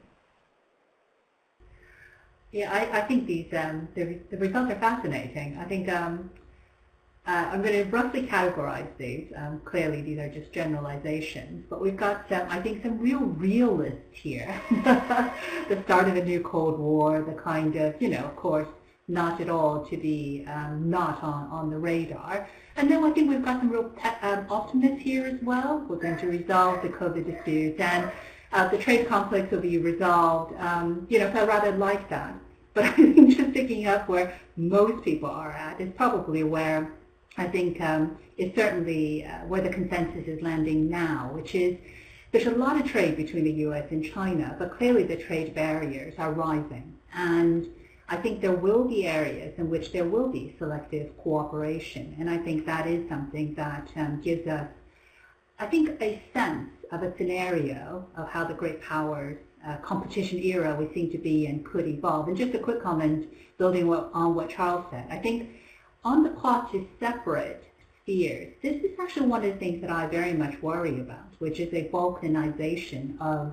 Yeah, I think these the results are fascinating. I think I'm going to roughly categorize these. Clearly, these are just generalizations, but we've got I think some real realists here. The start of a new Cold War, the kind of, of course, not at all to be not on the radar. And then I think we've got some real optimists here as well. We're going to resolve the COVID dispute, and the trade conflicts will be resolved. So I rather like that. But I think just picking up where most people are at is probably where I think is certainly where the consensus is landing now, which is there's a lot of trade between the U.S. and China, but clearly the trade barriers are rising. And I think there will be areas in which there will be selective cooperation. And I think that is something that gives us, I think, a sense of a scenario of how the great powers competition era we seem to be and could evolve. And just a quick comment building on what Charles said. I think on the plot to separate spheres, this is actually one of the things that I very much worry about, which is a balkanization of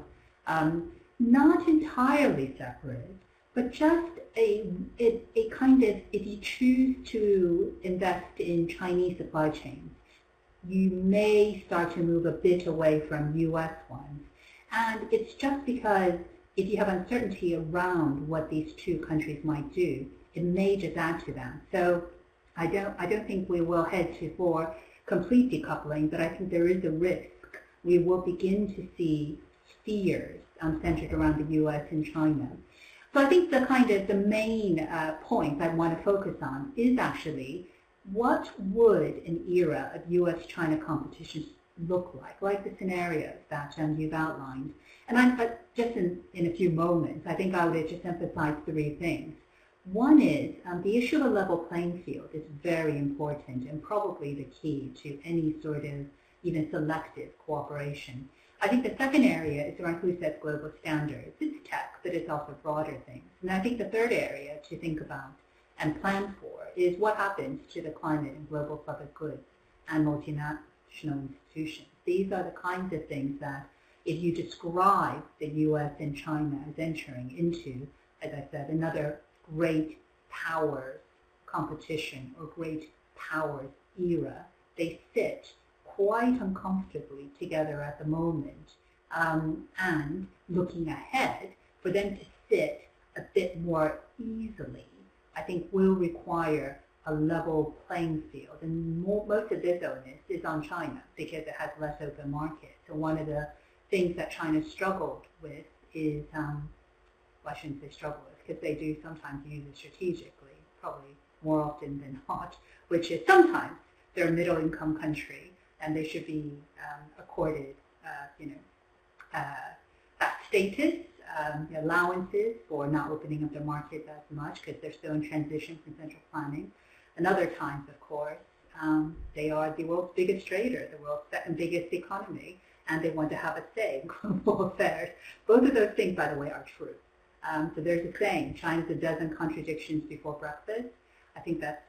not entirely separate, but just a kind of, if you choose to invest in Chinese supply chains, you may start to move a bit away from U.S. ones. And it's just because if you have uncertainty around what these two countries might do, it may just add to that. So I don't think we will head for complete decoupling, but I think there is a risk we will begin to see spheres centered around the U.S. and China. So I think the main point I want to focus on is actually what would an era of U.S.-China competition look like the scenarios that you've outlined. And just in a few moments, I think I would just emphasize three things. One is the issue of a level playing field is very important and probably the key to any sort of even selective cooperation. I think the second area is around who sets global standards. It's tech, but it's also broader things. And I think the third area to think about and plan for is what happens to the climate and global public goods and multinational institutions. These are the kinds of things that if you describe the U.S. and China as entering into, as I said, another great powers competition or great powers era. They sit quite uncomfortably together at the moment, and looking ahead, for them to sit a bit more easily, I think will require a level playing field. And most of this onus is on China because it has less open market. So one of the things that China struggled with is, well, I shouldn't say struggle with, because they do sometimes use it strategically, probably more often than not, which is sometimes they're a middle-income country and they should be accorded, that status, allowances for not opening up their markets as much because they're still in transition from central planning. And other times, of course, they are the world's biggest trader, the world's second biggest economy, and they want to have a say in global affairs. Both of those things, by the way, are true. So there's a saying, China's a dozen contradictions before breakfast. I think that's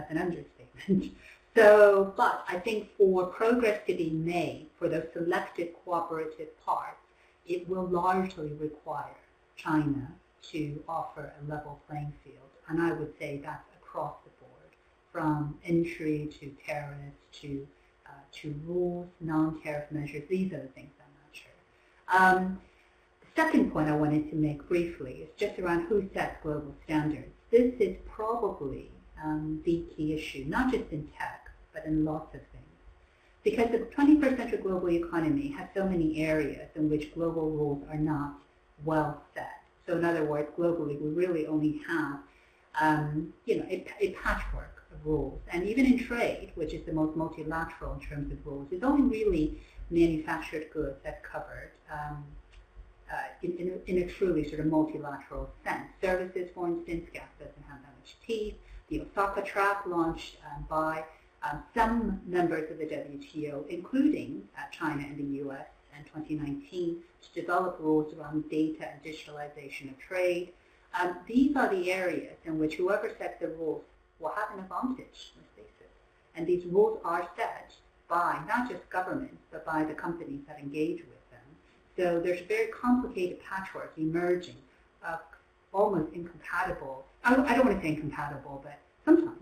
an understatement. So, but I think for progress to be made for those selected cooperative parts, it will largely require China to offer a level playing field. And I would say that's across the board, from entry to tariffs to rules, non-tariff measures. These are the things I'm not sure. The second point I wanted to make briefly is just around who sets global standards. This is probably the key issue, not just in tech, but in lots of things. Because the 21st century global economy has so many areas in which global rules are not well set. So in other words, globally, we really only have a patchwork of rules. And even in trade, which is the most multilateral in terms of rules, it's only really manufactured goods that's covered in a truly sort of multilateral sense. Services, for instance, gas doesn't have that much teeth. The Osaka track launched by some members of the WTO, including China and the US in 2019, to develop rules around data and digitalization of trade. These are the areas in which whoever sets the rules will have an advantage, let's face it. And these rules are set by not just governments, but by the companies that engage with them. So there's a very complicated patchwork emerging of almost incompatible, I don't want to say incompatible, but sometimes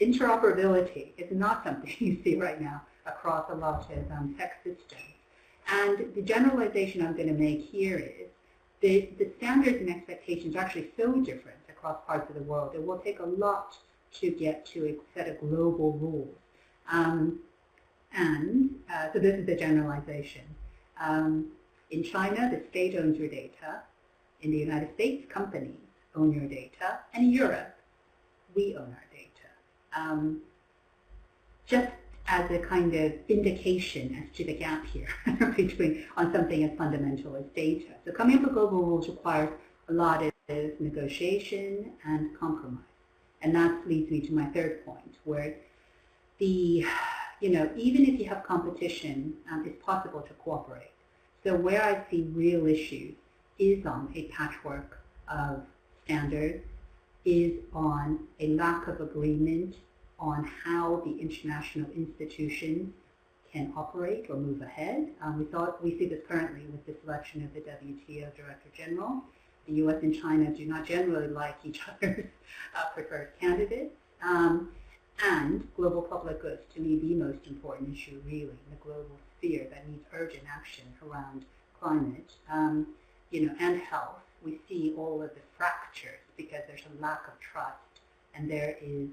interoperability is not something you see right now across a lot of tech systems. And the generalization I'm going to make here is the standards and expectations are actually so different across parts of the world. It will take a lot to get to a set of global rules. So this is the generalization. In China, the state owns your data. In the United States, companies own your data. And in Europe, we own our data. Just as a kind of indication as to the gap here on something as fundamental as data. So coming up with global rules requires a lot of negotiation and compromise. And that leads me to my third point, where even if you have competition, it's possible to cooperate. So where I see real issues is on a patchwork of standards, is on a lack of agreement on how the international institutions can operate or move ahead. We see this currently with the selection of the WTO Director General. The U.S. and China do not generally like each other's preferred candidates. And global public goods, to me, the most important issue really in the global sphere that needs urgent action around climate, and health. We see all of the fractures because there's a lack of trust, and there is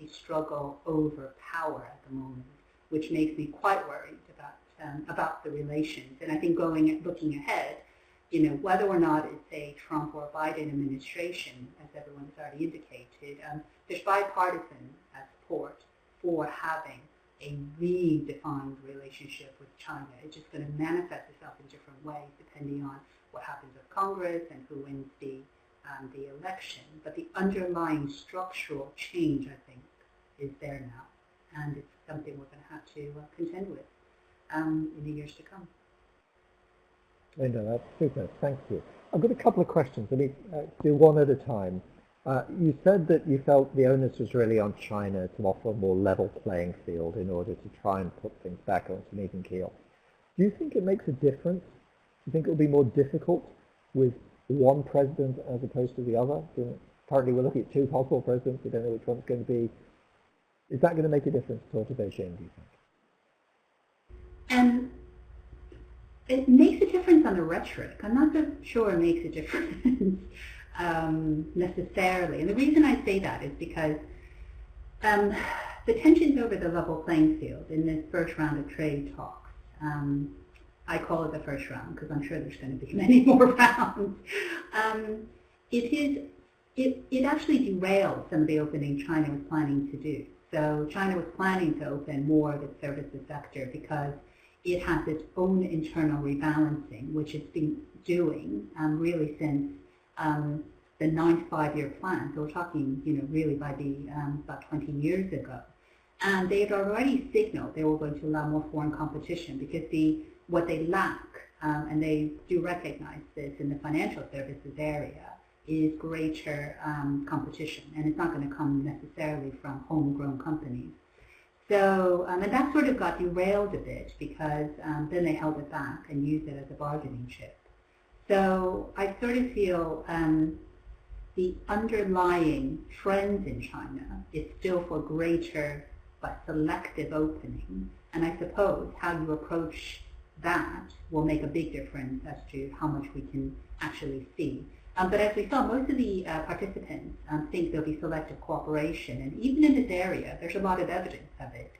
a struggle over power at the moment, which makes me quite worried about the relations. And I think looking ahead, whether or not it's a Trump or a Biden administration, as everyone has already indicated, there's bipartisan support for having a redefined relationship with China. It's just going to manifest itself in different ways depending on what happens with Congress and who wins the election. But the underlying structural change, I think, is there now, and it's something we're going to have to contend with in the years to come. Linda, that's super. Thank you. I've got a couple of questions. Let me do one at a time. You said that you felt the onus was really on China to offer a more level playing field in order to try and put things back onto an even keel. Do you think it makes a difference? Do you think it will be more difficult with one president as opposed to the other? currently we're looking at two possible presidents. We don't know which one's going to be. Is that going to make a difference at all to Beijing, do you think? It makes a difference on the rhetoric. I'm not so sure it makes a difference necessarily. And the reason I say that is because the tensions over the level playing field in this first round of trade talks, I call it the first round because I'm sure there's going to be many more rounds, it actually derailed some of the opening China was planning to do. So China was planning to open more of its services sector because it has its own internal rebalancing, which it's been doing really since the ninth five-year plan. So we're talking, really by the about 20 years ago. And they had already signaled they were going to allow more foreign competition because what they lack, and they do recognize this in the financial services area, is greater competition. And it's not going to come necessarily from homegrown companies. So, and that sort of got derailed a bit because then they held it back and used it as a bargaining chip. So I sort of feel the underlying trends in China is still for greater but selective opening. And I suppose how you approach that will make a big difference as to how much we can actually see. But as we saw, most of the participants think there'll be selective cooperation. And even in this area, there's a lot of evidence of it.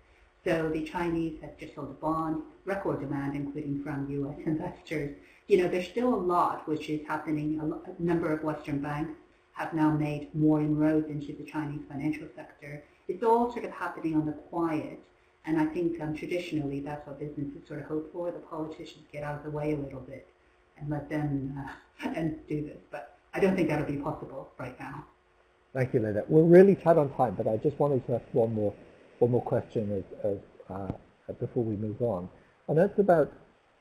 So the Chinese have just sold a bond, record demand, including from U.S. investors. There's still a lot which is happening. A number of Western banks have now made more inroads into the Chinese financial sector. It's all sort of happening on the quiet. And I think traditionally that's what businesses sort of hope for. The politicians get out of the way a little bit and let them and do this. But I don't think that'll be possible right now. Thank you, Linda. We're really tight on time, but I just wanted to ask one more question before we move on. And that's about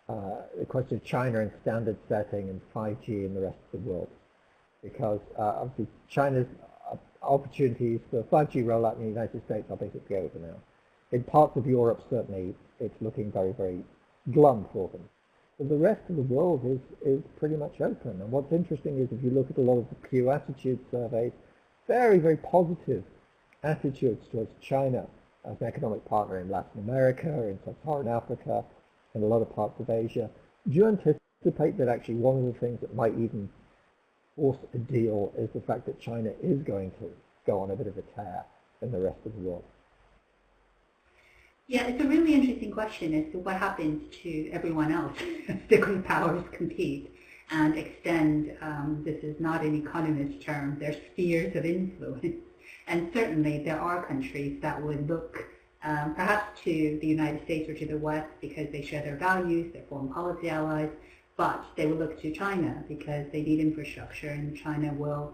the question of China and standard setting and 5G in the rest of the world. Because obviously China's opportunities for 5G rollout in the United States are basically over now. In parts of Europe, certainly, it's looking very, very glum for them. But the rest of the world is pretty much open. And what's interesting is if you look at a lot of the Pew Attitude surveys, very, very positive attitudes towards China as an economic partner in Latin America, in Sub-Saharan Africa, and a lot of parts of Asia. Do you anticipate that actually one of the things that might even force a deal is the fact that China is going to go on a bit of a tear in the rest of the world? Yeah, it's a really interesting question as to what happens to everyone else as the great powers compete and extend, this is not an economist term, their spheres of influence. And certainly there are countries that would look perhaps to the United States or to the West because they share their values, their foreign policy allies, but they will look to China because they need infrastructure and China will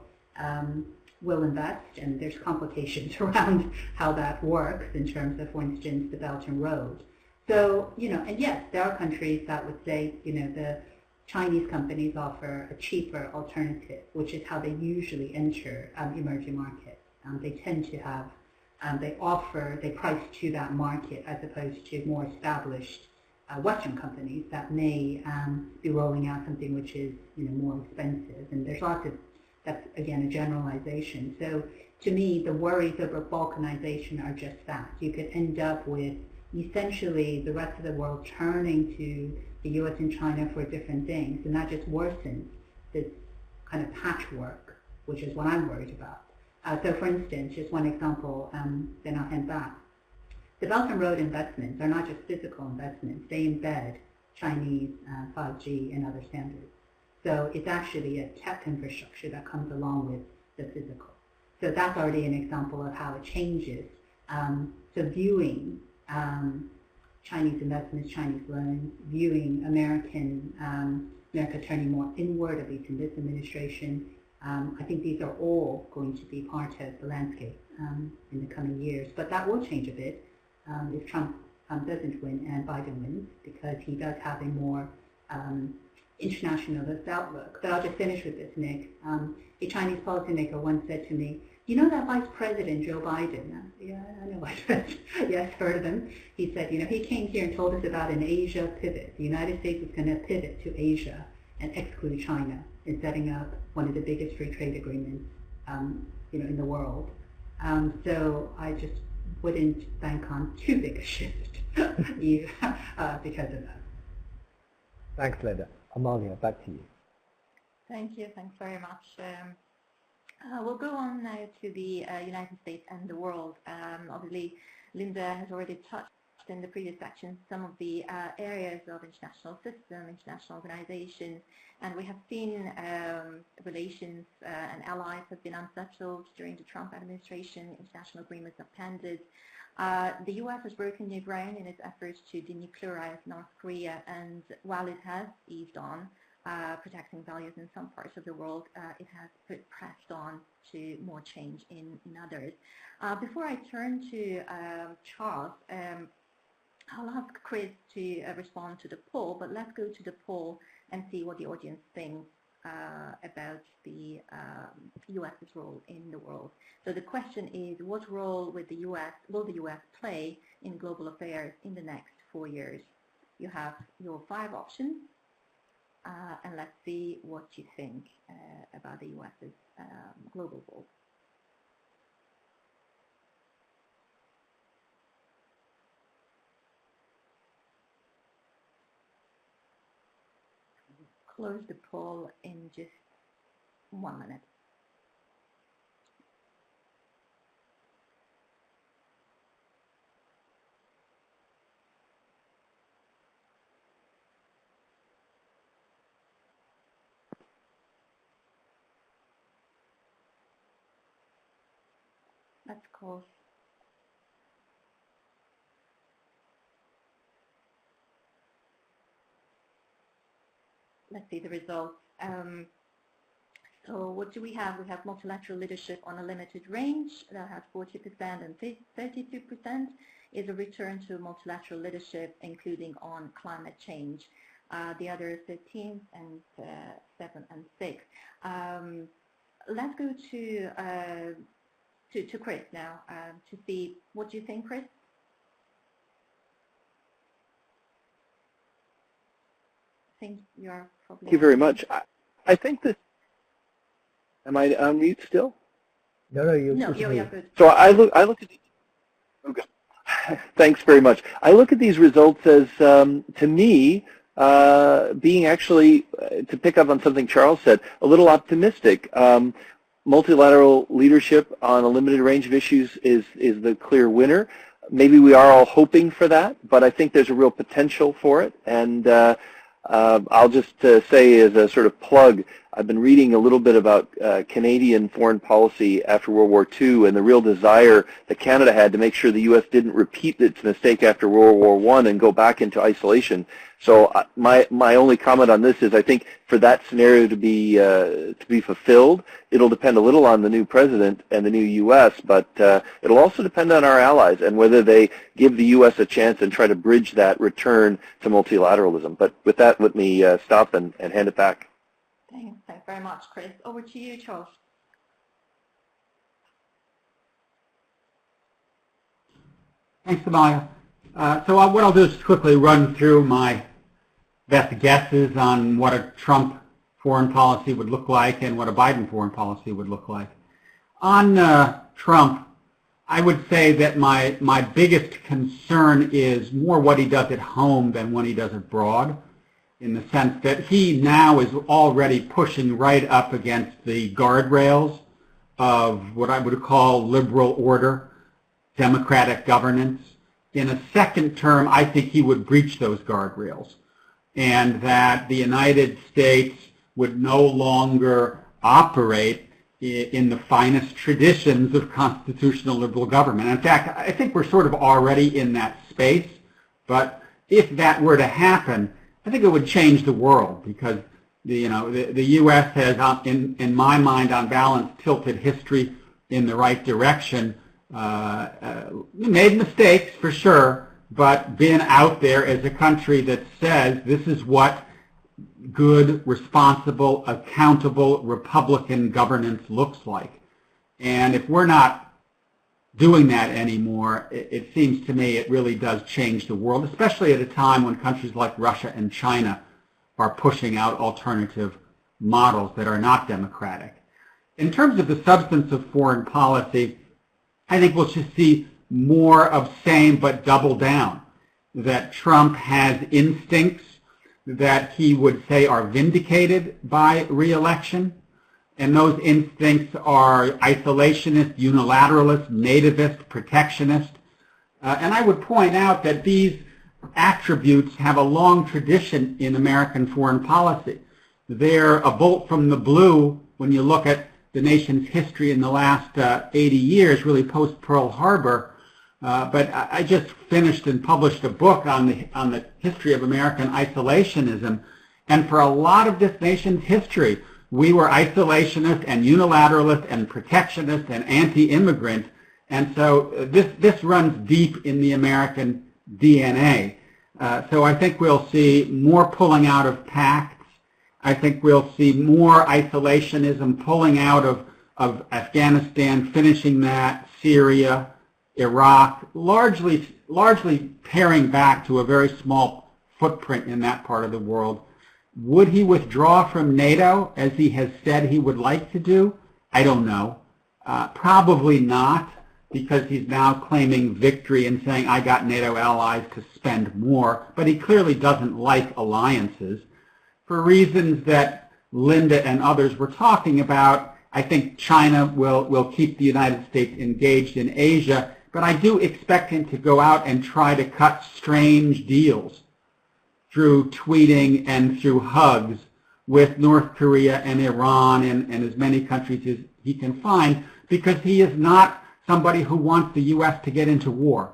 invest, and there's complications around how that works in terms of, for instance, the Belt and Road. So, and yes, there are countries that would say, the Chinese companies offer a cheaper alternative, which is how they usually enter emerging markets. They tend to have, they price to that market as opposed to more established Western companies that may be rolling out something which is, more expensive. And there's lots of, that's again a generalization. So to me, the worries over balkanization are just that. You could end up with essentially the rest of the world turning to the US and China for different things, and that just worsens this kind of patchwork, which is what I'm worried about. So for instance, just one example, then I'll hand back. The Belt and Road investments are not just physical investments, they embed Chinese 5G and other standards. So it's actually a tech infrastructure that comes along with the physical. So that's already an example of how it changes. So viewing Chinese investments, Chinese loans, viewing America turning more inward, at least in this administration, I think these are all going to be part of the landscape in the coming years. But that will change a bit if Trump doesn't win and Biden wins, because he does have a more internationalist outlook. But I'll just finish with this, Nick. A Chinese policymaker once said to me, you know that Vice President Joe Biden? Yeah, I know Vice President. Yes, heard of him. He said, he came here and told us about an Asia pivot. The United States was going to pivot to Asia and exclude China in setting up one of the biggest free trade agreements in the world. So I just wouldn't bank on too big a shift because of that. Thanks, Linda. Amalia, back to you. Thank you. Thanks very much. We'll go on now to the United States and the world. Obviously, Linda has already touched in the previous section some of the areas of international system, international organizations, and we have seen relations and allies have been unsettled during the Trump administration. International agreements have ended. The U.S. has broken new ground in its efforts to denuclearize North Korea, and while it has eased on protecting values in some parts of the world, it has pressed on to more change in others. Before I turn to Charles, I'll ask Chris to respond to the poll, but let's go to the poll and see what the audience thinks about the U.S.'s role in the world. So the question is, what role will the U.S. play in global affairs in the next 4 years? You have your 5 options, and let's see what you think about the U.S.'s global role. Close the poll in just 1 minute. Let's close. Let's see the results. So what do we have? We have multilateral leadership on a limited range that has 40% and 32% is a return to multilateral leadership, including on climate change. The other 13 and 7 and 6. Let's go to Chris now to see what do you think, Chris? Think you're probably. Thank you very much. I think that. Am I on mute still? No, you're good. So I look at. Okay. Thanks very much. I look at these results as, to me, being actually, to pick up on something Charles said, a little optimistic. Multilateral leadership on a limited range of issues is the clear winner. Maybe we are all hoping for that, but I think there's a real potential for it. And I'll just say as a sort of plug, I've been reading a little bit about Canadian foreign policy after World War II and the real desire that Canada had to make sure the U.S. didn't repeat its mistake after World War I and go back into isolation. So my only comment on this is I think for that scenario to be fulfilled, it'll depend a little on the new president and the new U.S., but it'll also depend on our allies and whether they give the U.S. a chance and try to bridge that return to multilateralism. But with that, let me stop and hand it back. Thanks very much, Chris. Over to you, Charles. Thanks, Amalia. So what I'll do is quickly run through my best guesses on what a Trump foreign policy would look like and what a Biden foreign policy would look like. On Trump, I would say that my biggest concern is more what he does at home than what he does abroad, in the sense that he now is already pushing right up against the guardrails of what I would call liberal order, democratic governance. In a second term, I think he would breach those guardrails, and that the United States would no longer operate in the finest traditions of constitutional liberal government. In fact, I think we're sort of already in that space, but if that were to happen, I think it would change the world, because the U.S. has, in my mind, on balance, tilted history in the right direction. Made mistakes for sure, but been out there as a country that says this is what good, responsible, accountable Republican governance looks like. And if we're not doing that anymore, it seems to me it really does change the world, especially at a time when countries like Russia and China are pushing out alternative models that are not democratic. In terms of the substance of foreign policy, I think we'll just see more of same but double down. That Trump has instincts that he would say are vindicated by re-election, and those instincts are isolationist, unilateralist, nativist, protectionist. And I would point out that these attributes have a long tradition in American foreign policy. They're a bolt from the blue when you look at the nation's history in the last 80 years, really post-Pearl Harbor. But I just finished and published a book on the history of American isolationism. And for a lot of this nation's history, we were isolationist and unilateralist and protectionist and anti-immigrant. And so this runs deep in the American DNA. So I think we'll see more pulling out of pacts. I think we'll see more isolationism pulling out of Afghanistan, finishing that, Syria, Iraq, largely paring back to a very small footprint in that part of the world. Would he withdraw from NATO, as he has said he would like to do? I don't know. Probably not, because he's now claiming victory and saying, I got NATO allies to spend more. But he clearly doesn't like alliances. For reasons that Linda and others were talking about, I think China will keep the United States engaged in Asia, but I do expect him to go out and try to cut strange deals through tweeting and through hugs with North Korea and Iran and as many countries as he can find, because he is not somebody who wants the U.S. to get into war.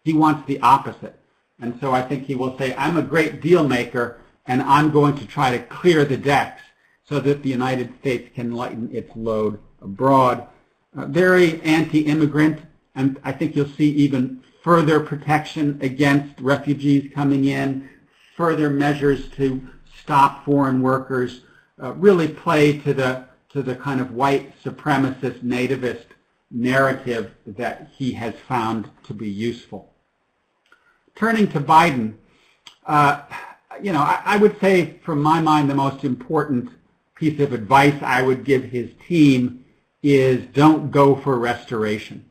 He wants the opposite. And so I think he will say, I'm a great deal maker, and I'm going to try to clear the decks so that the United States can lighten its load abroad. Very anti-immigrant, and I think you'll see even further protection against refugees coming in, further measures to stop foreign workers, really play to the kind of white supremacist nativist narrative that he has found to be useful. Turning to Biden, I would say, from my mind, the most important piece of advice I would give his team is don't go for restoration.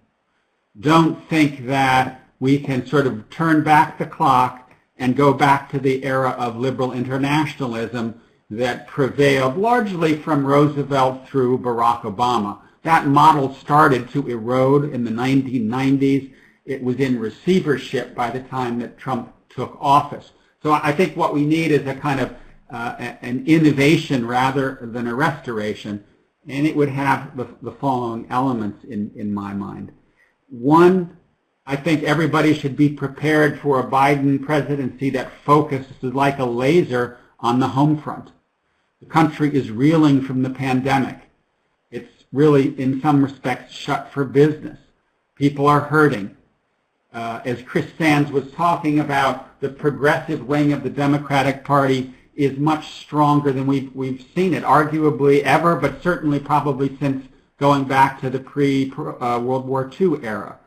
Don't think that we can sort of turn back the clock and go back to the era of liberal internationalism that prevailed largely from Roosevelt through Barack Obama. That model started to erode in the 1990s. It was in receivership by the time that Trump took office. So I think what we need is a kind of an innovation rather than a restoration, and it would have the following elements in my mind. One, I think everybody should be prepared for a Biden presidency that focuses like a laser on the home front. The country is reeling from the pandemic. It's really, in some respects, shut for business. People are hurting. As Chris Sands was talking about, the progressive wing of the Democratic Party is much stronger than we've seen it, arguably ever, but certainly probably since going back to the pre-World War II era.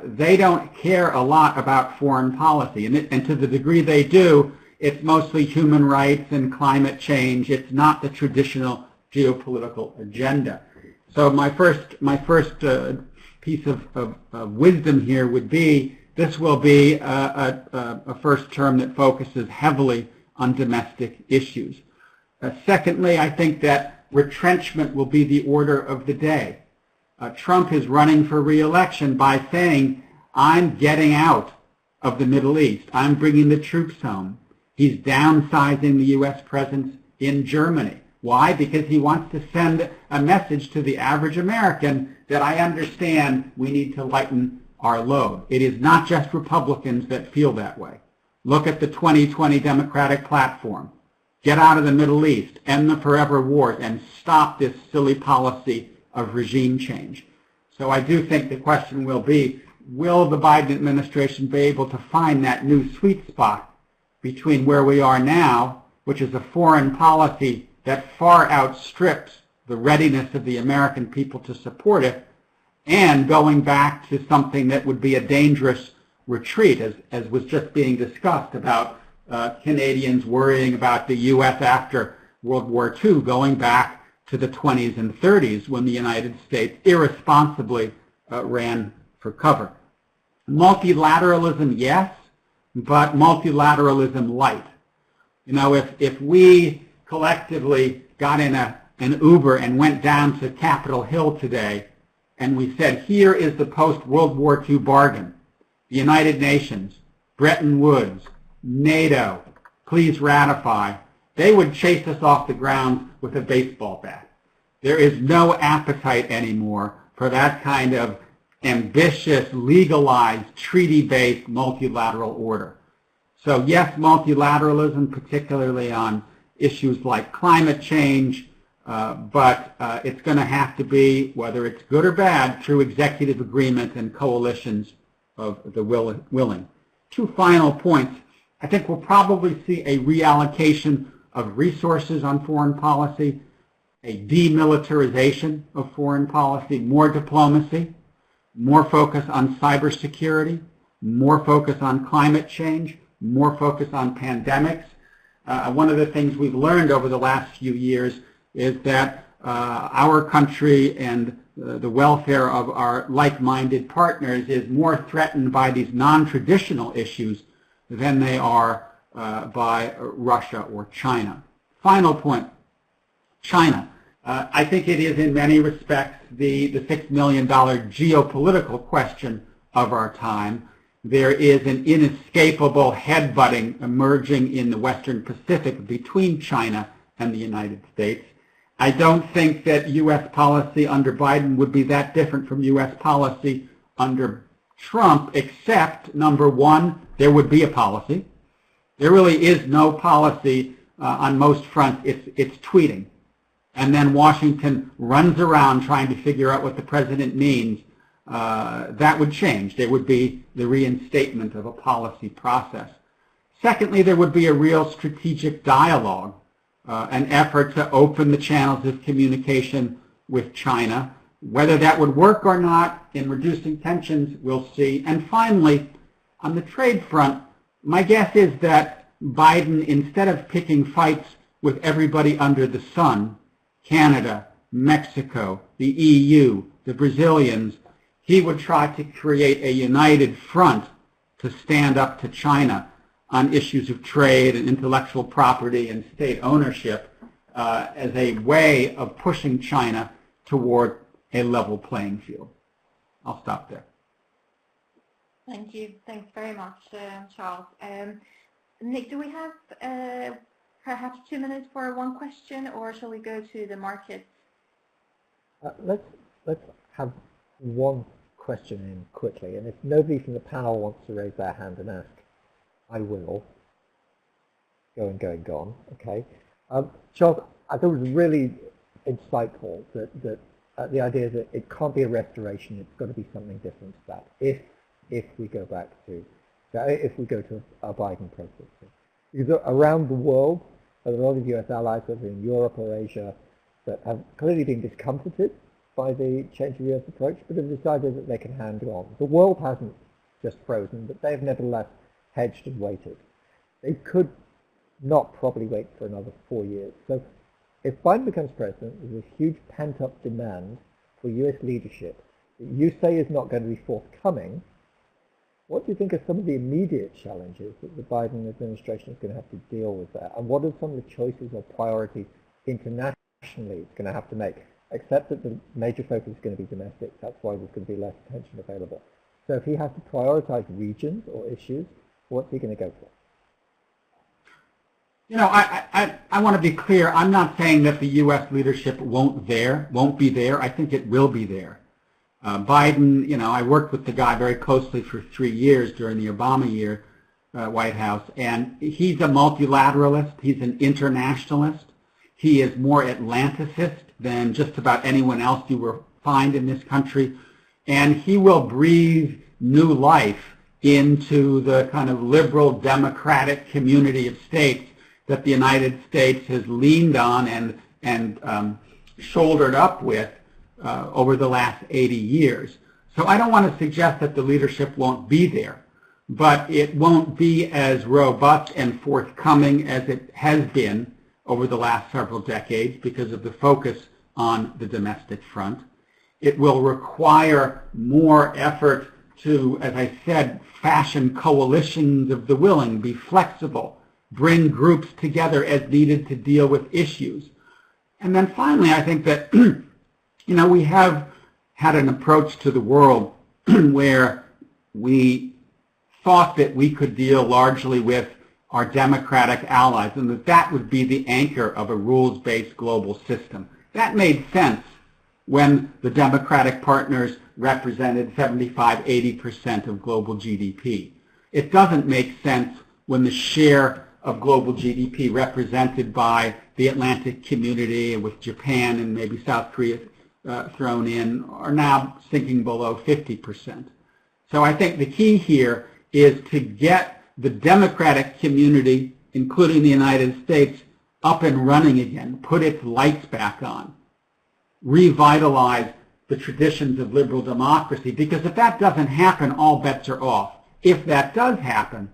They don't care a lot about foreign policy, and to the degree they do, it's mostly human rights and climate change. It's not the traditional geopolitical agenda. So my first piece of wisdom here would be this will be a first term that focuses heavily on domestic issues. Secondly, I think that retrenchment will be the order of the day. Trump is running for re-election by saying, I'm getting out of the Middle East. I'm bringing the troops home. He's downsizing the U.S. presence in Germany. Why? Because he wants to send a message to the average American that I understand we need to lighten our load. It is not just Republicans that feel that way. Look at the 2020 Democratic platform. Get out of the Middle East, end the forever wars, and stop this silly policy of regime change. So I do think the question will be, will the Biden administration be able to find that new sweet spot between where we are now, which is a foreign policy that far outstrips the readiness of the American people to support it, and going back to something that would be a dangerous retreat, as was just being discussed about Canadians worrying about the U.S. after World War II, going back to the 20s and 30s when the United States irresponsibly ran for cover. Multilateralism, yes, but multilateralism light. You know, if we collectively got in an Uber and went down to Capitol Hill today and we said, here is the post-World War II bargain, the United Nations, Bretton Woods, NATO, please ratify, they would chase us off the ground with a baseball bat. There is no appetite anymore for that kind of ambitious, legalized, treaty-based multilateral order. So yes, multilateralism, particularly on issues like climate change, but it's going to have to be, whether it's good or bad, through executive agreement and coalitions of the willing. Two final points. I think we'll probably see a reallocation of resources on foreign policy, a demilitarization of foreign policy, more diplomacy, more focus on cybersecurity, more focus on climate change, more focus on pandemics. One of the things we've learned over the last few years is that our country and the welfare of our like-minded partners is more threatened by these non-traditional issues than they are by Russia or China. Final point, China. I think it is in many respects the $6 million geopolitical question of our time. There is an inescapable headbutting emerging in the Western Pacific between China and the United States. I don't think that U.S. policy under Biden would be that different from U.S. policy under Trump, except, number one, there would be a policy. There really is no policy on most fronts. It's tweeting. And then Washington runs around trying to figure out what the president means. That would change. There would be the reinstatement of a policy process. Secondly, there would be a real strategic dialogue, an effort to open the channels of communication with China. Whether that would work or not in reducing tensions, we'll see. And finally, on the trade front, my guess is that Biden, instead of picking fights with everybody under the sun, Canada, Mexico, the EU, the Brazilians, he would try to create a united front to stand up to China on issues of trade and intellectual property and state ownership as a way of pushing China toward a level playing field. I'll stop there. Thank you. Thanks very much, Charles. Nick, do we have perhaps 2 minutes for one question, or shall we go to the markets? Let's have one question in quickly, and if nobody from the panel wants to raise their hand and ask, I will. Going. Okay. Charles, I thought it was really insightful that the idea that it can't be a restoration; it's got to be something different to that. If we go back to, if we go to a Biden presidency, because around the world, there are a lot of U.S. allies, whether in Europe or Asia, that have clearly been discomforted by the change of U.S. approach, but have decided that they can hang on. The world hasn't just frozen, but they've nevertheless hedged and waited. They could not probably wait for another 4 years. So if Biden becomes president, there's a huge pent-up demand for U.S. leadership that you say is not going to be forthcoming. What do you think are some of the immediate challenges that the Biden administration is going to have to deal with there? And what are some of the choices or priorities internationally it's going to have to make? Except that the major focus is going to be domestic. That's why there's going to be less attention available. So if he has to prioritize regions or issues, what's he going to go for? You know, I want to be clear. I'm not saying that the U.S. leadership won't be there. I think it will be there. Biden, you know, I worked with the guy very closely for 3 years during the Obama year White House, and he's a multilateralist. He's an internationalist. He is more Atlanticist than just about anyone else you will find in this country, and he will breathe new life into the kind of liberal democratic community of states that the United States has leaned on and shouldered up with over the last 80 years. So I don't want to suggest that the leadership won't be there, but it won't be as robust and forthcoming as it has been over the last several decades because of the focus on the domestic front. It will require more effort to, as I said, fashion coalitions of the willing, be flexible, bring groups together as needed to deal with issues. And then finally, I think that we have had an approach to the world where we thought that we could deal largely with our democratic allies and that that would be the anchor of a rules-based global system. That made sense when the democratic partners represented 75–80% of global GDP. It doesn't make sense when the share of global GDP represented by the Atlantic community with Japan and maybe South Korea thrown in are now sinking below 50%. So I think the key here is to get the democratic community, including the United States, up and running again, put its lights back on, revitalize the traditions of liberal democracy, because if that doesn't happen, all bets are off. If that does happen,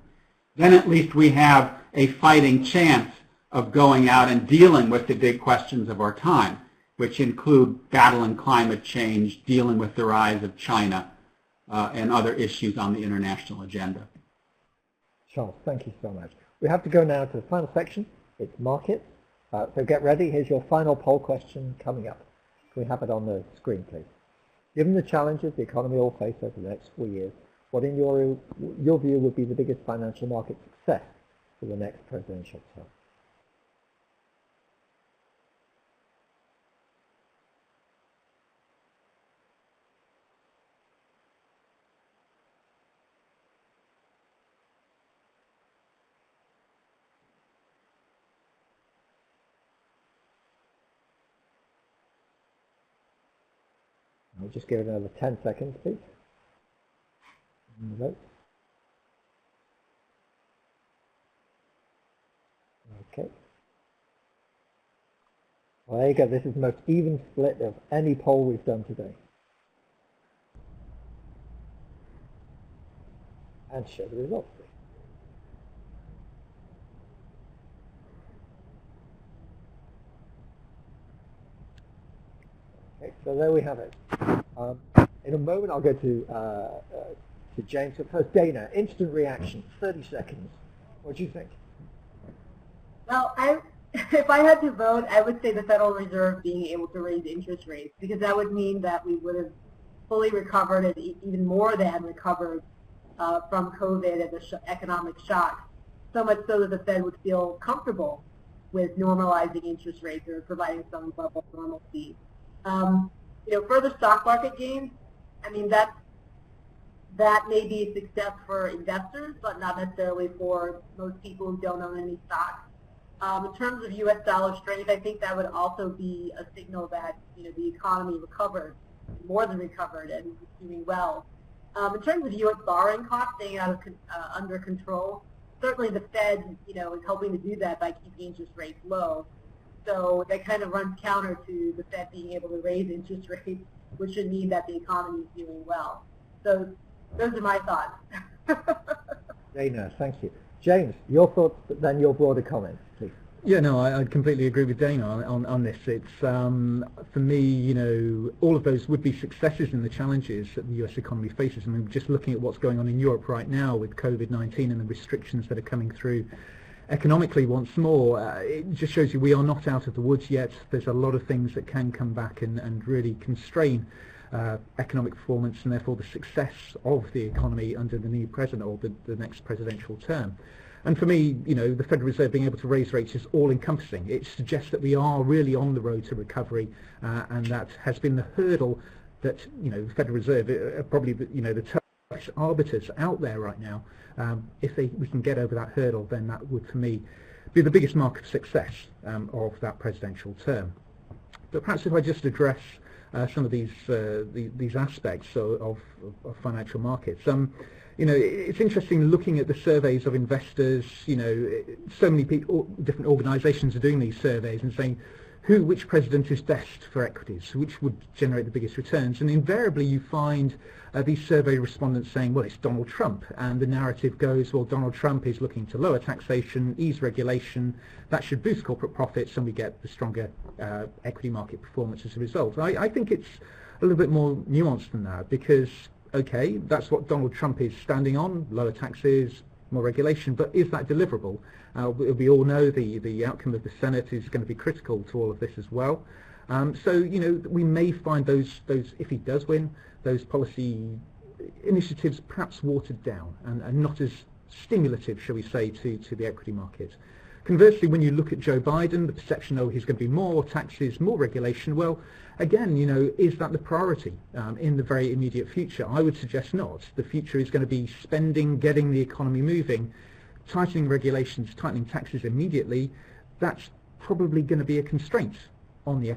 then at least we have a fighting chance of going out and dealing with the big questions of our time, which include battling climate change, dealing with the rise of China, and other issues on the international agenda. Charles, thank you so much. We have to go now to the final section. It's markets. So get ready. Here's your final poll question coming up. Can we have it on the screen, please? Given the challenges the economy will face over the next 4 years, what in your view would be the biggest financial market success for the next presidential term? We'll just give it another 10 seconds, please. Vote. Okay. Well, there you go. This is the most even split of any poll we've done today. And show the results, please. Okay, so there we have it. In a moment, I'll go to James. But first, Dana, instant reaction, 30 seconds. What do you think? Well, if I had to vote, I would say the Federal Reserve being able to raise interest rates, because that would mean that we would have fully recovered and even more than recovered from COVID and the economic shock, so much so that the Fed would feel comfortable with normalizing interest rates or providing some level of normalcy. Further stock market gains, I mean, that may be a success for investors, but not necessarily for most people who don't own any stocks. In terms of U.S. dollar strength, I think that would also be a signal that the economy recovered, more than recovered, and is doing well. In terms of U.S. borrowing costs staying under control, certainly the Fed is hoping to do that by keeping interest rates low. So that kind of runs counter to the Fed being able to raise interest rates, which should mean that the economy is doing well. So those are my thoughts. Dana, thank you. James, your thoughts, but then your broader comments, please. Yeah, no, I completely agree with Dana on this. It's, for me, all of those would be successes in the challenges that the US economy faces. I mean, just looking at what's going on in Europe right now with COVID-19 and the restrictions that are coming through economically once more, it just shows you we are not out of the woods yet. There's a lot of things that can come back and really constrain economic performance and therefore the success of the economy under the new president or the next presidential term. And for me, the Federal Reserve being able to raise rates is all-encompassing. It suggests that we are really on the road to recovery, and that has been the hurdle that the Federal Reserve are probably the toughest arbiters out there right now. If we can get over that hurdle, then that would, for me, be the biggest mark of success of that presidential term. But perhaps if I just address some of these aspects of financial markets. It's interesting looking at the surveys of investors. So many people, different organisations are doing these surveys and saying which president is best for equities, which would generate the biggest returns. And invariably you find these survey respondents saying, well, it's Donald Trump, and the narrative goes, well, Donald Trump is looking to lower taxation, ease regulation, that should boost corporate profits, and we get the stronger equity market performance as a result. I think it's a little bit more nuanced than that, because, okay, that's what Donald Trump is standing on, lower taxes, more regulation, but is that deliverable? We all know the outcome of the Senate is going to be critical to all of this as well. So, you know, we may find those, if he does win, those policy initiatives perhaps watered down and not as stimulative, shall we say, to the equity market. Conversely, when you look at Joe Biden, the perception, oh, he's going to be more taxes, more regulation, well, again, you know, is that the priority in the very immediate future? I would suggest not. The future is going to be spending, getting the economy moving, tightening regulations, tightening taxes immediately. That's probably going to be a constraint on the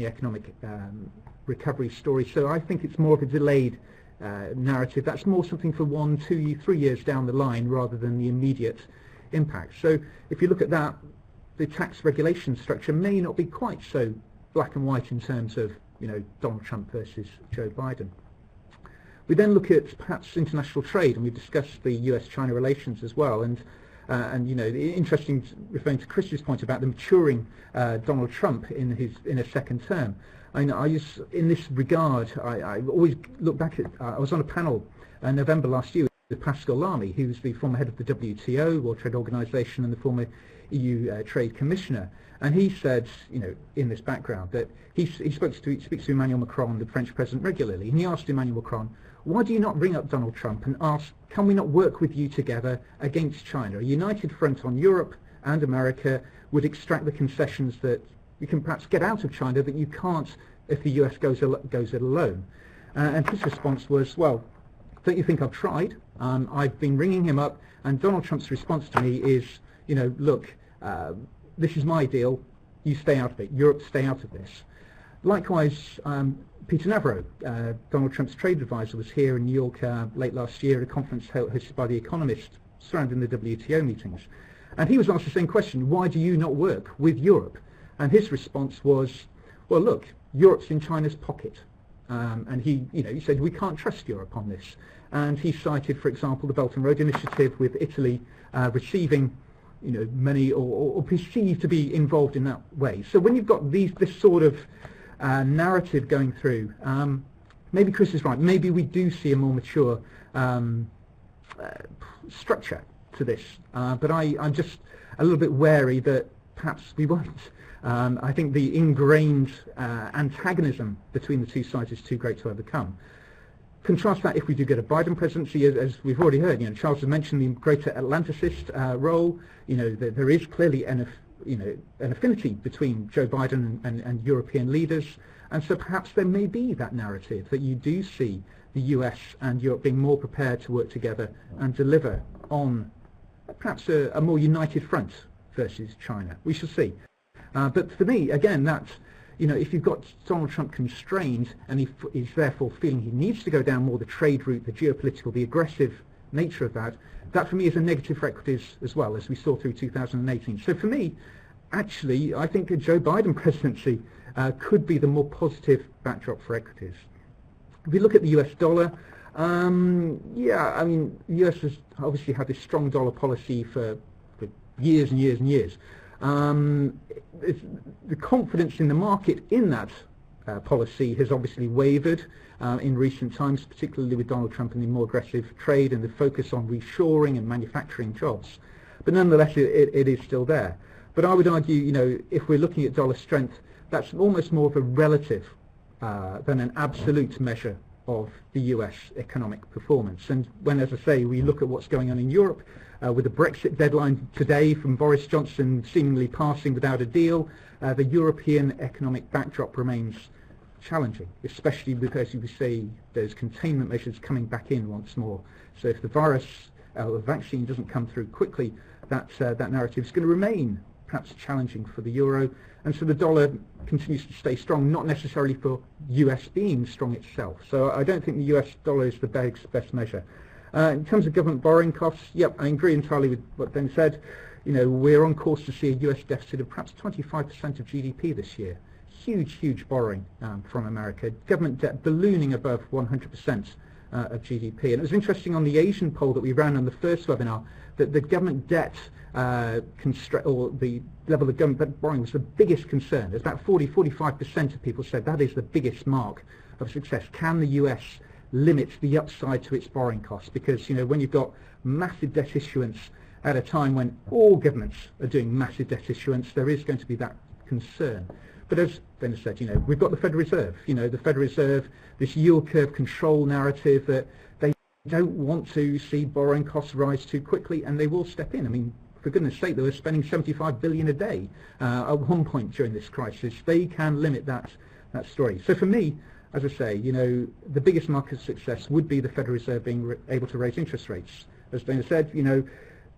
economic recovery story. So I think it's more of a delayed narrative. That's more something for 1, 2, 3 years down the line rather than the immediate impact. So if you look at that, the tax regulation structure may not be quite so black and white in terms of, you know, Donald Trump versus Joe Biden. We then look at perhaps international trade, and we've discussed the US-China relations as well. And you know, interesting, referring to Chris's point about the maturing Donald Trump in a second term. I just, in this regard, I always look back at, I was on a panel in November last year with Pascal Lamy, who's the former head of the WTO, World Trade Organization, and the former EU Trade Commissioner. And he said, you know, in this background, that he speaks to Emmanuel Macron, the French president, regularly, and he asked Emmanuel Macron, why do you not ring up Donald Trump and ask, can we not work with you together against China? A united front on Europe and America would extract the concessions that you can perhaps get out of China that you can't if the US goes it alone. And his response was, well, don't you think I've tried? I've been ringing him up, and Donald Trump's response to me is, you know, look, this is my deal, you stay out of it, Europe stay out of this. Likewise, Peter Navarro, Donald Trump's trade advisor, was here in New York late last year at a conference hosted by The Economist surrounding the WTO meetings. And he was asked the same question, why do you not work with Europe? And his response was, well, look, Europe's in China's pocket. And he said, we can't trust Europe on this. And he cited, for example, the Belt and Road Initiative with Italy receiving, you know, money or perceived to be involved in that way. So when you've got this sort of narrative going through, maybe Chris is right, maybe we do see a more mature structure to this, but I'm just a little bit wary that perhaps we won't. I think the ingrained antagonism between the two sides is too great to overcome. Contrast that if we do get a Biden presidency, as we've already heard, you know, Charles has mentioned the greater Atlanticist role. You know, there is clearly an affinity between Joe Biden and European leaders, and so perhaps there may be that narrative that you do see the US and Europe being more prepared to work together and deliver on perhaps a more united front versus China. We shall see. But for me, again, that, you know, if you've got Donald Trump constrained and he is therefore feeling he needs to go down more the trade route, the geopolitical, the aggressive nature of that, that for me is a negative for equities as well, as we saw through 2018. So for me, actually, I think a Joe Biden presidency could be the more positive backdrop for equities. If we look at the US dollar, yeah, I mean, the US has obviously had this strong dollar policy for years and years and years. The confidence in the market in that policy has obviously wavered in recent times, particularly with Donald Trump and the more aggressive trade and the focus on reshoring and manufacturing jobs. But nonetheless, it is still there. But I would argue, you know, if we're looking at dollar strength, that's almost more of a relative than an absolute measure of the US economic performance. And when, as I say, we look at what's going on in Europe, with the Brexit deadline today from Boris Johnson seemingly passing without a deal, the European economic backdrop remains challenging, especially because, you say, there's containment measures coming back in once more. So if the virus, the vaccine doesn't come through quickly, that narrative is going to remain perhaps challenging for the euro, and so the dollar continues to stay strong, not necessarily for US being strong itself. So I don't think the US dollar is the best measure. In terms of government borrowing costs, yep, I agree entirely with what Ben said. we're on course to see a US deficit of perhaps 25% of GDP this year. Huge borrowing from America. Government debt ballooning above 100% of GDP. And it was interesting on the Asian poll that we ran on the first webinar that the government debt or the level of government borrowing was the biggest concern. There's about 45% of people said that is the biggest mark of success. Can the US limit the upside to its borrowing costs? Because when you've got massive debt issuance at a time when all governments are doing massive debt issuance, there is going to be that concern. But as Ben said, we've got the Federal Reserve. The Federal Reserve, this yield curve control narrative that they don't want to see borrowing costs rise too quickly, and they will step in. I mean, for goodness sake, they were spending $75 billion a day at one point during this crisis. They can limit that story. So for me, as I say, the biggest mark of success would be the Federal Reserve being able to raise interest rates. As Dana said,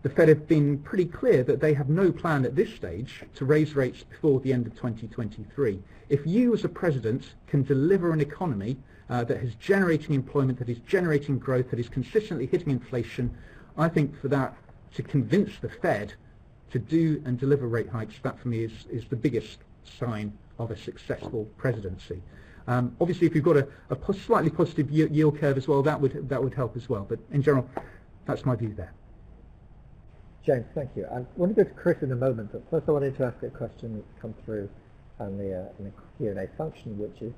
the Fed have been pretty clear that they have no plan at this stage to raise rates before the end of 2023. If you as a president can deliver an economy that is generating employment, that is generating growth, that is consistently hitting inflation, I think for that to convince the Fed to do and deliver rate hikes, that for me is the biggest sign of a successful presidency. Obviously, if you've got a slightly positive yield curve as well, that would help as well. But in general, that's my view there. James, thank you. I want to go to Chris in a moment, but first I wanted to ask a question that's come through in the Q&A function, which is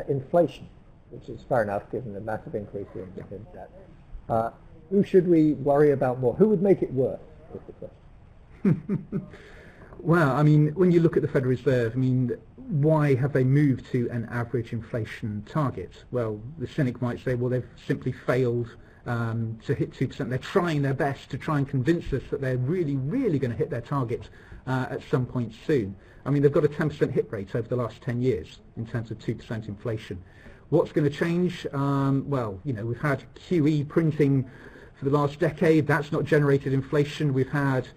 inflation, which is fair enough given the massive increase in debt. Who should we worry about more? Who would make it worse, is the question. Well, I mean, when you look at the Federal Reserve, I mean, why have they moved to an average inflation target? Well, the cynic might say, well, they've simply failed to hit 2%. They're trying their best to try and convince us that they're really going to hit their target at some point soon. I mean, they've got a 10% hit rate over the last 10 years in terms of 2% inflation. What's going to change? Well, we've had QE printing for the last decade. That's not generated inflation. We've had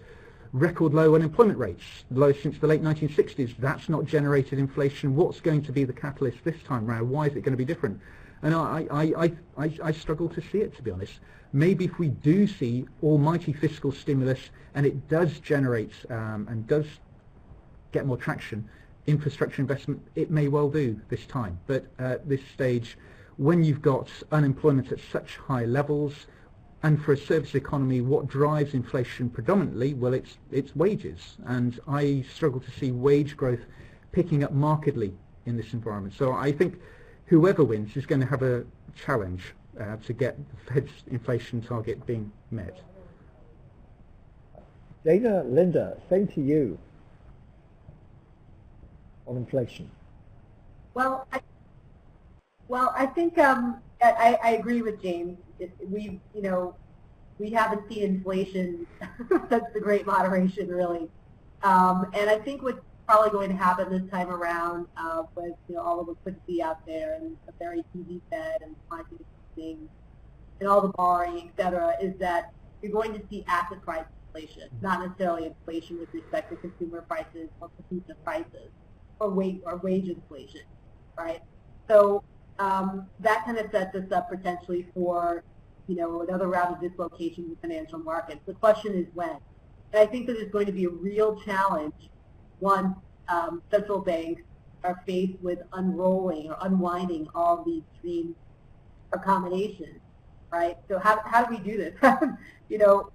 record low unemployment rates, low since the late 1960s. That's not generated inflation. What's going to be the catalyst this time round? Why is it going to be different? And I struggle to see it, to be honest. Maybe if we do see almighty fiscal stimulus and it does generate and does get more traction, infrastructure investment, it may well do this time. But at this stage, when you've got unemployment at such high levels, and for a service economy, what drives inflation predominantly? Well, it's wages. And I struggle to see wage growth picking up markedly in this environment. So I think whoever wins is going to have a challenge to get the Fed's inflation target being met. Dana, Linda, same to you on inflation. Well, I think I agree with James. We haven't seen inflation since the Great Moderation, really. And I think what's probably going to happen this time around with all the liquidity out there and a very easy Fed and quantitative easing and all the borrowing, et cetera, is that you're going to see asset price inflation, not necessarily inflation with respect to consumer prices or consumer prices or wage inflation, right? So that kind of sets us up potentially for another round of dislocation in the financial markets. The question is when. And I think that there's going to be a real challenge once central banks are faced with unrolling or unwinding all these extreme accommodations, right? So how do we do this?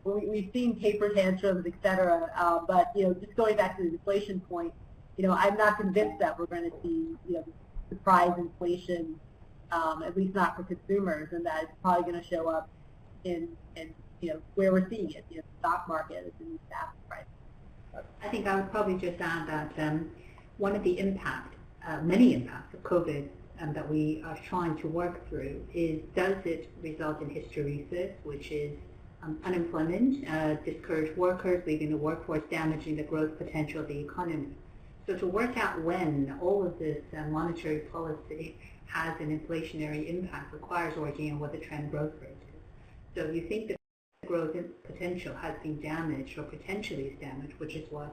We've seen taper tantrums, et cetera, but just going back to the inflation point, I'm not convinced that we're going to see surprise inflation, at least not for consumers, and that it's probably going to show up in where we're seeing it, the stock market, in the asset price. I think I would probably just add that one of the many impacts of COVID that we are trying to work through is, does it result in hysteresis, which is unemployment, discouraged workers leaving the workforce, damaging the growth potential of the economy. So to work out when all of this monetary policy has an inflationary impact requires working on what the trend growth rate is. So you think that growth potential has been damaged or potentially is damaged, which is what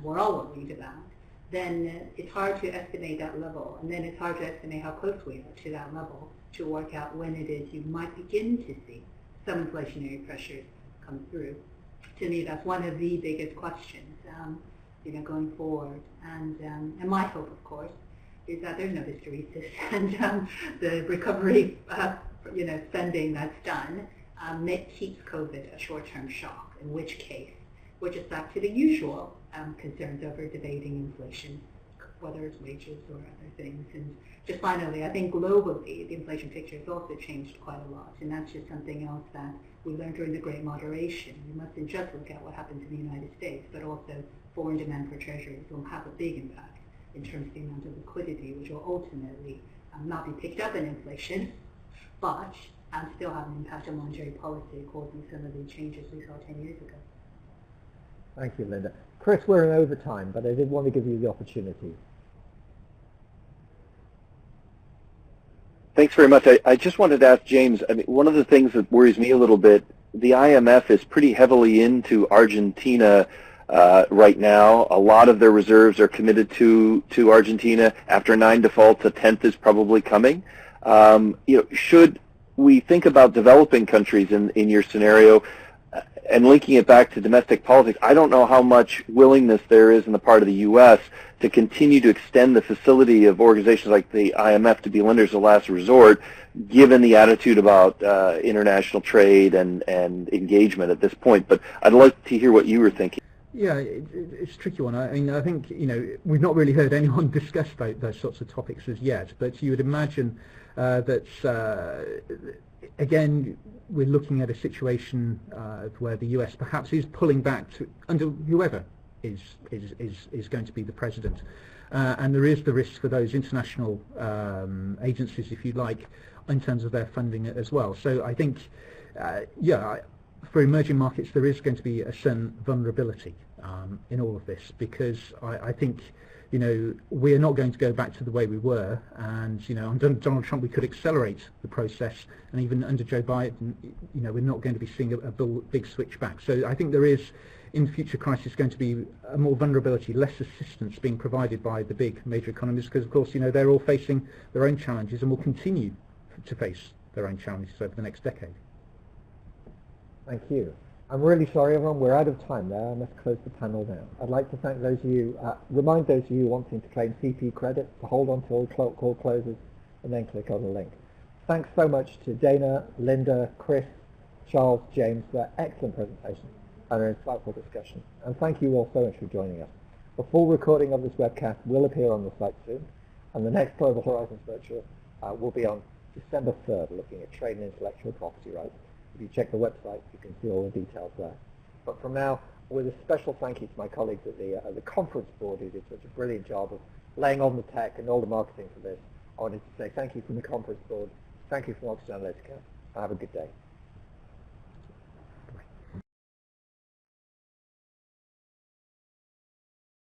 we're all worried about, then it's hard to estimate that level. And then it's hard to estimate how close we are to that level to work out when it is you might begin to see some inflationary pressures come through. to me, that's one of the biggest questions, going forward. And my hope, of course, is that there's no hysteresis and the recovery, spending that's done keeps COVID a short-term shock, in which case we're just back to the usual concerns over debating inflation, whether it's wages or other things. And just finally, I think globally the inflation picture has also changed quite a lot, and that's just something else that we learned during the Great Moderation. We mustn't just look at what happened to the United States, but also foreign demand for treasuries will have a big impact in terms of the amount of liquidity, which will ultimately not be picked up in inflation, but still have an impact on monetary policy, causing some of the changes we saw 10 years ago. Thank you, Linda. Chris, we're in overtime, but I did want to give you the opportunity. Thanks very much. I just wanted to ask James, one of the things that worries me a little bit, the IMF is pretty heavily into Argentina right now. A lot of their reserves are committed to Argentina. After 9 defaults, a 10th is probably coming. Should we think about developing countries in your scenario and linking it back to domestic politics? I don't know how much willingness there is on the part of the U.S. to continue to extend the facility of organizations like the IMF to be lenders of last resort, given the attitude about international trade and engagement at this point. But I'd like to hear what you were thinking. Yeah, it's a tricky one. I think, we've not really heard anyone discuss those sorts of topics as yet, but you would imagine that, again, we're looking at a situation where the US perhaps is pulling back under whoever is going to be the president. And there is the risk for those international agencies, if you like, in terms of their funding as well. So I think, for emerging markets, there is going to be a certain vulnerability in all of this, because I think, we are not going to go back to the way we were, and, under Donald Trump we could accelerate the process, and even under Joe Biden, we're not going to be seeing a big switch back. So I think there is, in future crisis, going to be a more vulnerability, less assistance being provided by the big major economies, because, of course, they're all facing their own challenges and will continue to face their own challenges over the next decade. Thank you. I'm really sorry, everyone. We're out of time there. I must close the panel now. I'd like to thank those of you, remind those of you wanting to claim CP credit to hold on till the call closes and then click on the link. Thanks so much to Dana, Linda, Chris, Charles, James for their excellent presentation and their insightful discussion. And thank you all so much for joining us. The full recording of this webcast will appear on the site soon, and the next Global Horizons Virtual will be on December 3rd, looking at trade and intellectual property rights. If you check the website, you can see all the details there. But from now, with a special thank you to my colleagues at the conference board who did such a brilliant job of laying on the tech and all the marketing for this, I wanted to say thank you from the conference board, thank you from Oxford Analytica, and have a good day.